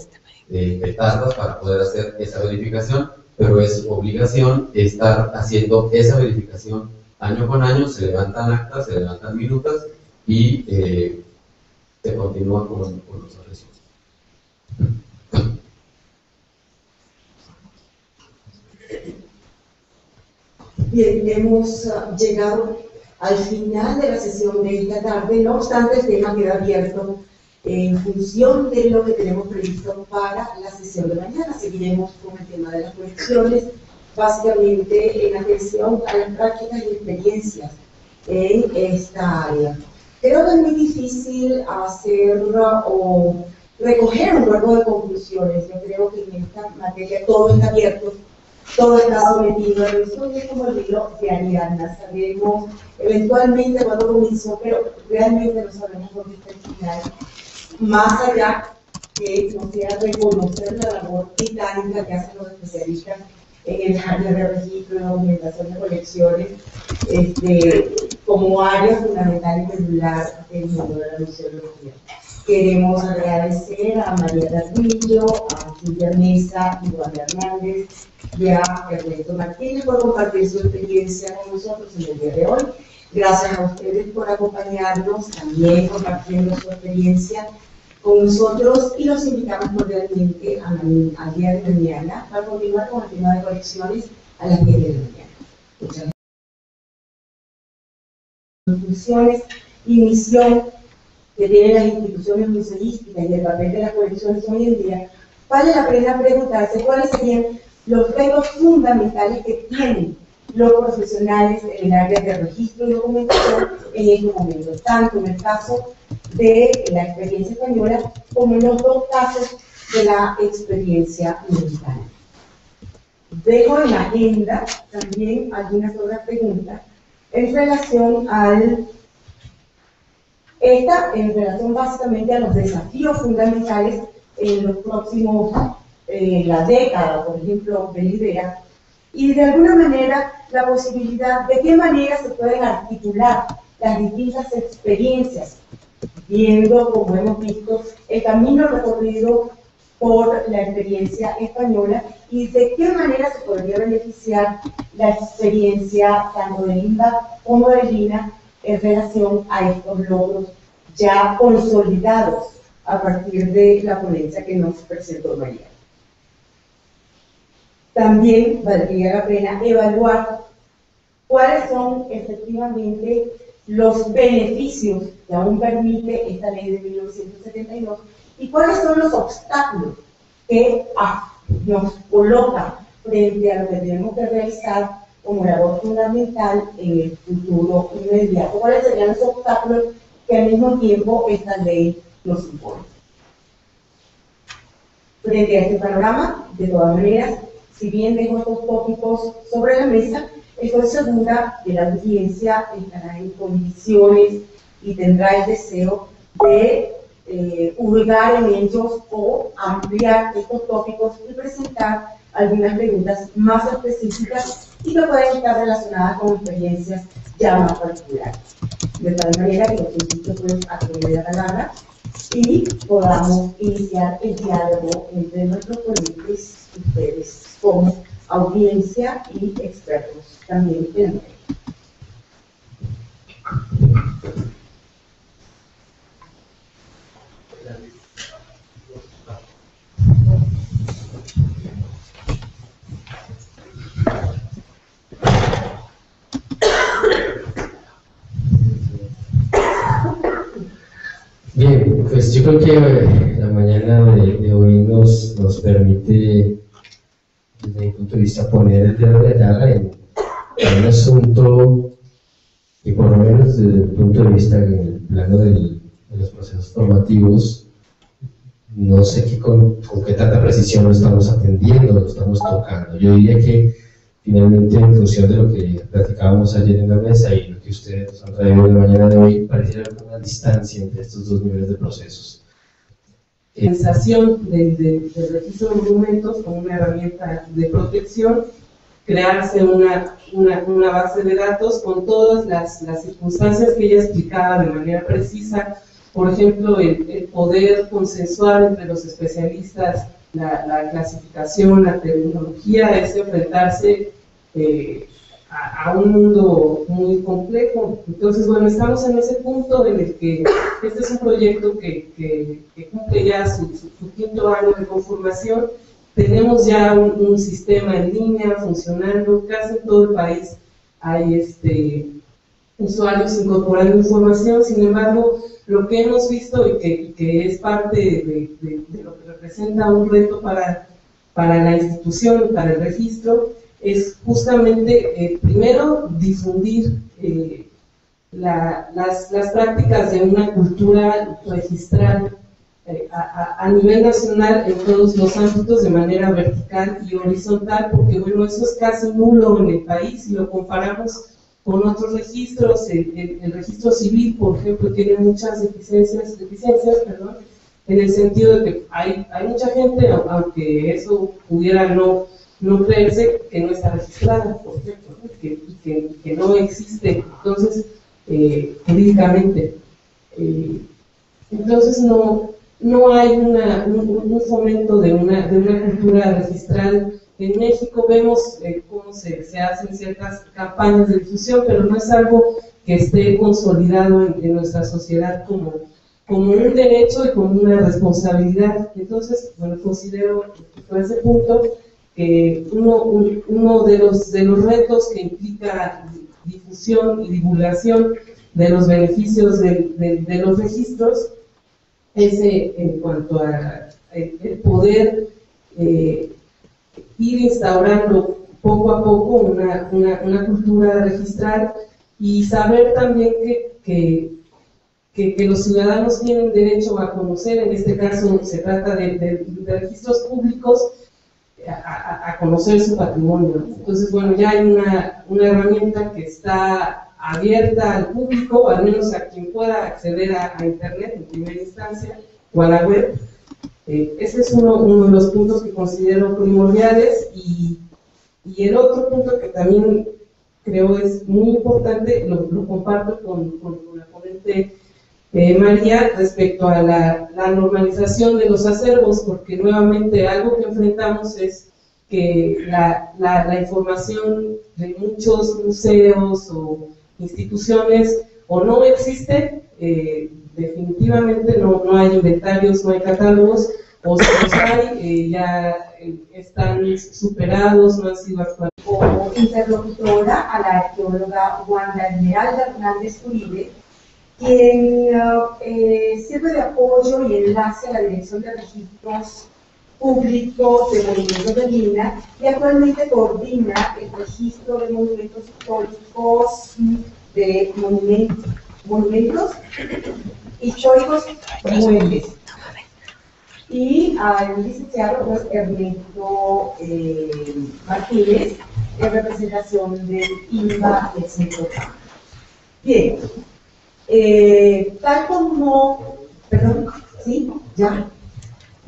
te tardas para poder hacer esa verificación, pero es obligación estar haciendo esa verificación año con año. Se levantan actas, se levantan minutas y se continúa con los archivos. Bien, hemos llegado al final de la sesión de esta tarde. No obstante, el tema queda abierto en función de lo que tenemos previsto para la sesión de mañana. Seguiremos con el tema de las colecciones, básicamente en atención a las prácticas y experiencias en esta área. Creo que es muy difícil hacer o recoger un cuerpo de conclusiones. Yo creo que en esta materia todo está abierto, todo está sometido a revisión, y es como el libro de Ariadna. Sabemos eventualmente cuándo comenzó, pero realmente no sabemos dónde está el final. Más allá que no sea reconocer la labor titánica que hacen los especialistas en el área de registro y documentación de colecciones, como área fundamental y medular del mundo de la museología. Queremos agradecer a María Carrillo, a Silvia Mesa, y Wanda Hernández y a Ernesto Martínez por compartir su experiencia con nosotros en el día de hoy. Gracias a ustedes por acompañarnos, también compartiendo su experiencia con nosotros, y los invitamos cordialmente al día de mañana para continuar con el tema de colecciones a las 10 de la mañana. Muchas gracias. Funciones y misión que tienen las instituciones museísticas y el papel de las colecciones hoy en día, vale la pena preguntarse cuáles serían los retos fundamentales que tienen los profesionales en el área de registro y documentación en estos momentos, tanto en el caso de la experiencia española como en los dos casos de la experiencia mexicana. Dejo en la agenda también algunas otras preguntas en relación en relación básicamente a los desafíos fundamentales en los próximos, la década, por ejemplo, venidera, y de alguna manera la posibilidad de qué manera se pueden articular las distintas experiencias, viendo, como hemos visto, el camino recorrido por la experiencia española y de qué manera se podría beneficiar la experiencia tanto de Linda como de Lina en relación a estos logros ya consolidados a partir de la ponencia que nos presentó María. También valdría la pena evaluar cuáles son efectivamente los beneficios que aún permite esta ley de 1972 y cuáles son los obstáculos que nos coloca frente a lo que tenemos que realizar como labor fundamental en el futuro inmediato. ¿Cuáles serían los obstáculos que al mismo tiempo esta ley nos impone? Frente a este panorama, de todas maneras, si bien dejo estos tópicos sobre la mesa, estoy segura que la audiencia estará en condiciones y tendrá el deseo de hurgar en ellos o ampliar estos tópicos y presentar algunas preguntas más específicas y que pueden estar relacionadas con experiencias ya más particulares. De tal manera que los invito pues a que me dé la palabra y podamos iniciar el diálogo entre nuestros ponentes y ustedes como audiencia y expertos también en el medio. Bien, pues yo creo que la mañana de hoy nos permite, desde mi punto de vista, poner el dedo de llaga en un asunto y por lo menos desde el punto de vista en el plano de los procesos formativos, no sé con qué tanta precisión lo estamos atendiendo, lo estamos tocando. Yo diría que finalmente, en función de lo que platicábamos ayer en la mesa y lo que ustedes nos han traído en la mañana de hoy, pareciera haber una distancia entre estos dos niveles de procesos. Sensación del registro de documentos como una herramienta de protección, crearse una base de datos con todas las circunstancias que ella explicaba de manera precisa por ejemplo, el poder consensuar entre los especialistas la clasificación, la terminología, es enfrentarse a un mundo muy complejo. Entonces, bueno, estamos en ese punto en el que este es un proyecto que cumple ya su quinto año de conformación. Tenemos ya un sistema en línea funcionando, casi en todo el país hay usuarios incorporando información. Sin embargo, lo que hemos visto y que es parte de lo que representa un reto para la institución, para el registro, es justamente, primero, difundir las prácticas de una cultura registral a nivel nacional en todos los ámbitos de manera vertical y horizontal, porque bueno, eso es casi nulo en el país si lo comparamos con otros registros. El registro civil, por ejemplo, tiene muchas deficiencias, en el sentido de que hay mucha gente, aunque eso pudiera no creerse, que no está registrada, por ejemplo, que no existe, entonces, jurídicamente. Entonces, no hay un fomento de una cultura registral. En México vemos cómo se hacen ciertas campañas de difusión, pero no es algo que esté consolidado en nuestra sociedad como un derecho y como una responsabilidad. Entonces, bueno, considero por ese punto que uno de los retos que implica difusión y divulgación de los beneficios de los registros es en cuanto a el poder ir instaurando poco a poco una cultura registral y saber también que los ciudadanos tienen derecho a conocer. En este caso se trata de registros públicos, a conocer su patrimonio. Entonces, bueno, ya hay una herramienta que está abierta al público, al menos a quien pueda acceder a Internet en primera instancia o a la web. Ese es uno de los puntos que considero primordiales, y el otro punto que también creo es muy importante, lo comparto con la ponente María, respecto a la normalización de los acervos, porque nuevamente algo que enfrentamos es que la información de muchos museos o instituciones o no existe, definitivamente no hay inventarios, no hay catálogos, o si los hay, ya están superados, no han sido actualizados. Como interlocutora a la arqueóloga Wanda Esmeralda Hernández Uribe, quien sirve de apoyo y enlace a la Dirección de Registros Públicos de Monumentos de Lina, y actualmente coordina el registro de monumentos históricos, de monumentos históricos muebles, y al licenciado pues, Ernesto Martínez, en representación del INBA del Centro. Bien, tal como, perdón, sí, ya,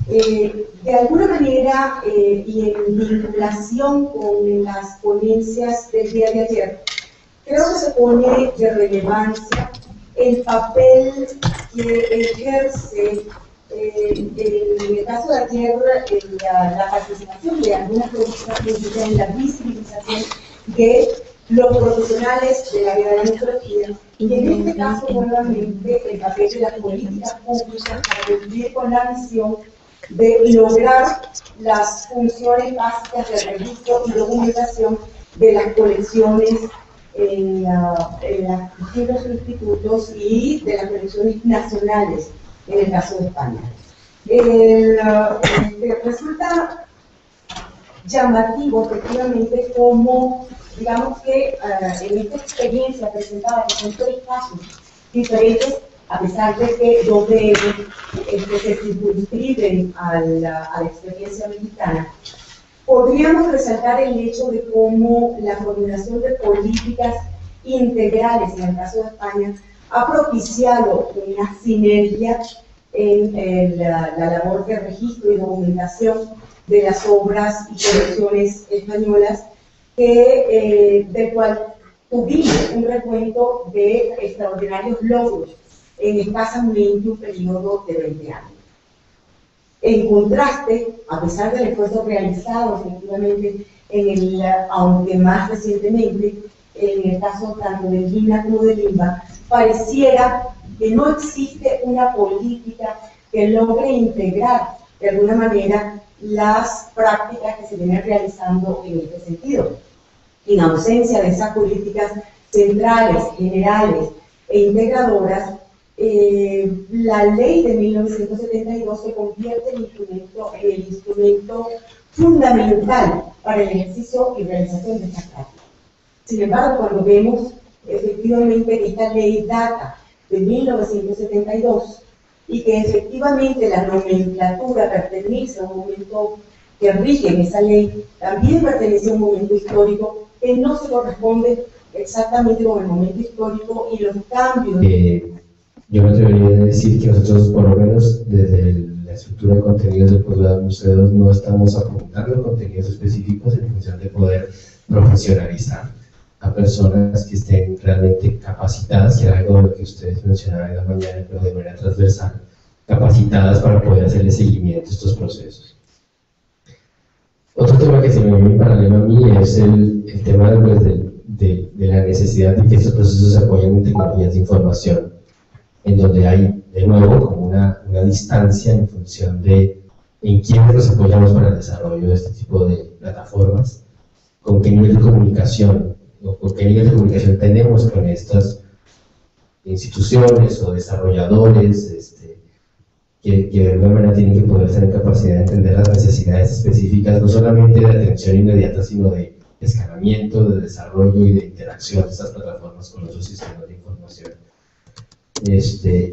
de alguna manera y en vinculación con las ponencias del día de ayer, creo que se pone de relevancia el papel que ejerce en el caso de ayer la participación de algunas personas en la visibilización de los profesionales de la vida de la antropología, y en este caso nuevamente el papel de las políticas públicas para cumplir con la misión de lograr las funciones básicas del registro y documentación de las colecciones en los distintos institutos y de las colecciones nacionales en el caso de España. Resulta llamativo efectivamente como, digamos que en esta experiencia presentada, que son 3 casos diferentes, a pesar de que 2 de ellos se circunscriben a la experiencia mexicana, podríamos resaltar el hecho de cómo la coordinación de políticas integrales en el caso de España ha propiciado una sinergia en la labor de registro y documentación de las obras y colecciones españolas, del cual tuvimos un recuento de extraordinarios logros en escasamente un periodo de 20 años. En contraste, a pesar del esfuerzo realizado efectivamente aunque más recientemente, en el caso tanto del GINA como del INBA, pareciera que no existe una política que logre integrar de alguna manera las prácticas que se vienen realizando en este sentido. En ausencia de esas políticas centrales, generales e integradoras, la ley de 1972 se convierte en el instrumento fundamental para el ejercicio y realización de estas prácticas. Sin embargo, cuando vemos efectivamente que esta ley data de 1972 y que efectivamente la nomenclatura pertenece a un momento que rige en esa ley, también pertenece a un momento histórico que no se corresponde exactamente con el momento histórico y los cambios. Yo me atrevería a decir que nosotros, por lo menos desde la estructura de contenidos del posgrado de museos, no estamos apuntando contenidos específicos en función de poder profesionalizar a personas que estén realmente capacitadas, que era algo de lo que ustedes mencionaban en la mañana, pero de manera transversal, capacitadas para poder hacerle seguimiento a estos procesos. Otro tema que se me viene en paralelo a mí es el tema pues, de la necesidad de que estos procesos se apoyen en tecnologías de información, en donde hay, de nuevo, como una distancia en función de en quiénes nos apoyamos para el desarrollo de este tipo de plataformas, con qué nivel de comunicación, o con qué nivel de comunicación tenemos con estas instituciones o desarrolladores, que de alguna manera tienen que poder tener capacidad de entender las necesidades específicas, no solamente de atención inmediata, sino de escalamiento, de desarrollo y de interacción de estas plataformas con otros sistemas de información.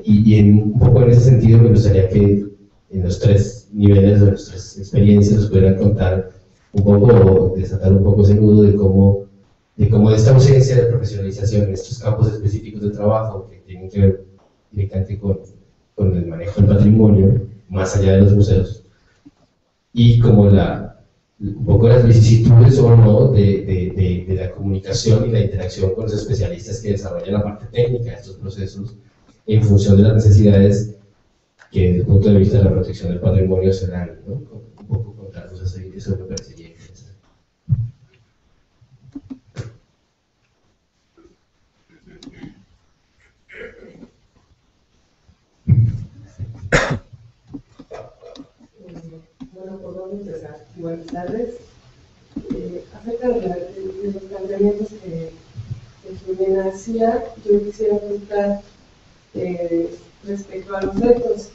Y un poco en ese sentido me gustaría que en los tres niveles de las tres experiencias nos pudieran contar un poco, desatar un poco ese nudo de cómo esta ausencia de profesionalización en estos campos específicos de trabajo que tienen que ver directamente con el manejo del patrimonio, más allá de los museos, y como un poco las vicisitudes o no de la comunicación y la interacción con los especialistas que desarrollan la parte técnica de estos procesos en función de las necesidades que desde el punto de vista de la protección del patrimonio se dan, ¿no? Un poco contarnos eso me parecería interesante. Bueno, ¿por dónde empezar? Buenas tardes. Acerca de los planteamientos que Jimena hacía, yo quisiera preguntar respecto a los retos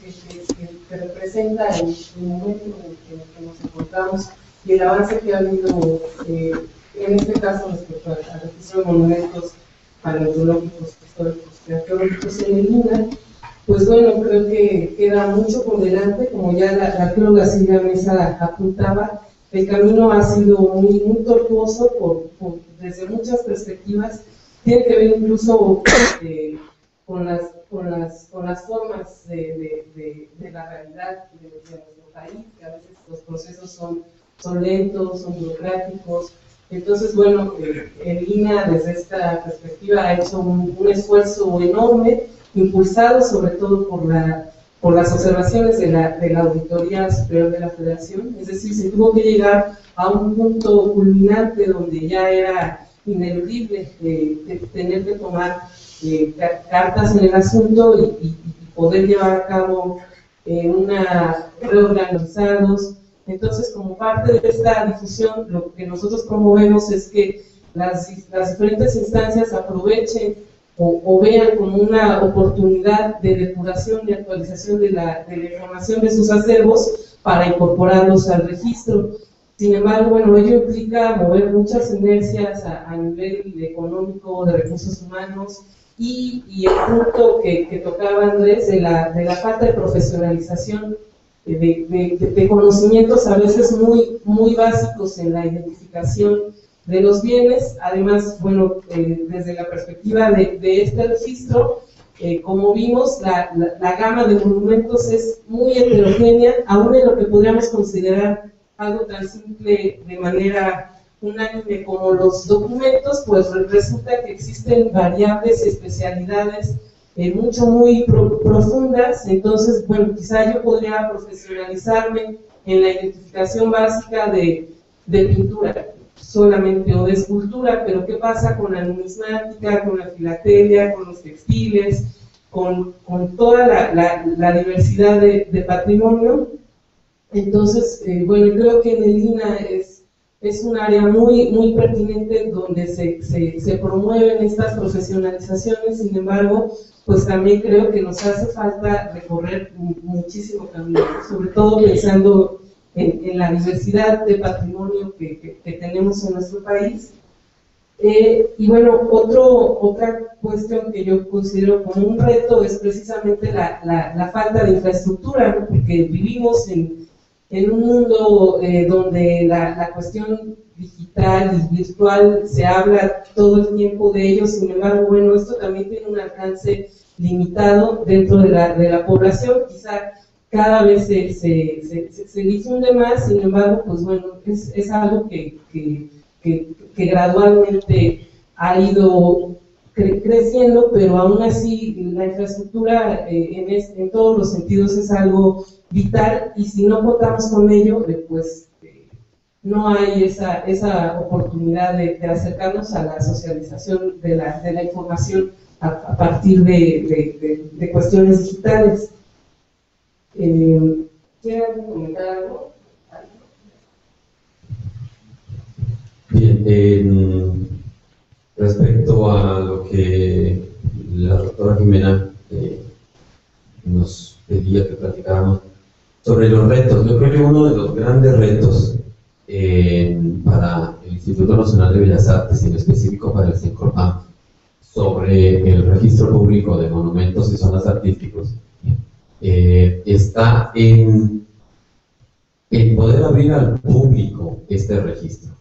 que representa el momento en el que nos encontramos y el avance que ha habido, en este caso respecto al registro de monumentos paleontológicos, históricos y arqueológicos en el INAH. Pues bueno, creo que queda mucho por delante, como ya la arqueóloga Silvia Mesa apuntaba. El camino ha sido muy tortuoso desde muchas perspectivas. Tiene que ver incluso con las formas de la realidad de nuestro país, que a veces los procesos son lentos, son burocráticos. Entonces, bueno, el INAH desde esta perspectiva ha hecho un esfuerzo enorme, impulsado sobre todo por las observaciones de la Auditoría Superior de la Federación. Es decir, se tuvo que llegar a un punto culminante donde ya era ineludible tener que tomar cartas en el asunto y poder llevar a cabo reorganizados. Entonces, como parte de esta difusión, lo que nosotros promovemos es que las diferentes instancias aprovechen o vean como una oportunidad de depuración y actualización de la información de sus acervos para incorporarlos al registro. Sin embargo, bueno, ello implica mover muchas inercias a nivel económico, de recursos humanos, y el punto que tocaba Andrés de la falta de profesionalización, de conocimientos a veces muy básicos en la identificación de los bienes. Además, bueno, desde la perspectiva de este registro, como vimos, la gama de monumentos es muy heterogénea, aún en lo que podríamos considerar algo tan simple de manera unánime como los documentos, pues resulta que existen variables especialidades muy profundas. Entonces, bueno, quizá yo podría profesionalizarme en la identificación básica de pintura solamente o de escultura, pero ¿qué pasa con la numismática, con la filatelia, con los textiles, con toda la diversidad de patrimonio? Entonces, bueno, creo que en el INA es un área muy pertinente donde se promueven estas profesionalizaciones. Sin embargo, pues también creo que nos hace falta recorrer muchísimo camino, sobre todo pensando en la diversidad de patrimonio que tenemos en nuestro país. Y bueno, otra cuestión que yo considero como un reto es precisamente la falta de infraestructura, ¿no? Porque vivimos en un mundo donde la cuestión digital y virtual se habla todo el tiempo de ello. Sin embargo, bueno, esto también tiene un alcance limitado dentro de la población. Quizá cada vez se difunde más. Sin embargo, pues bueno, es algo que gradualmente ha ido creciendo, pero aún así la infraestructura en todos los sentidos es algo vital, y si no contamos con ello, pues no hay esa oportunidad de acercarnos a la socialización de la información a partir de cuestiones digitales. ¿Quieren comentar algo? Bien, respecto a lo que la doctora Jimena nos pedía que platicáramos sobre los retos, yo creo que uno de los grandes retos para el Instituto Nacional de Bellas Artes, y en específico para el CENCORPAM, sobre el registro público de monumentos y zonas artísticos, está en poder abrir al público este registro.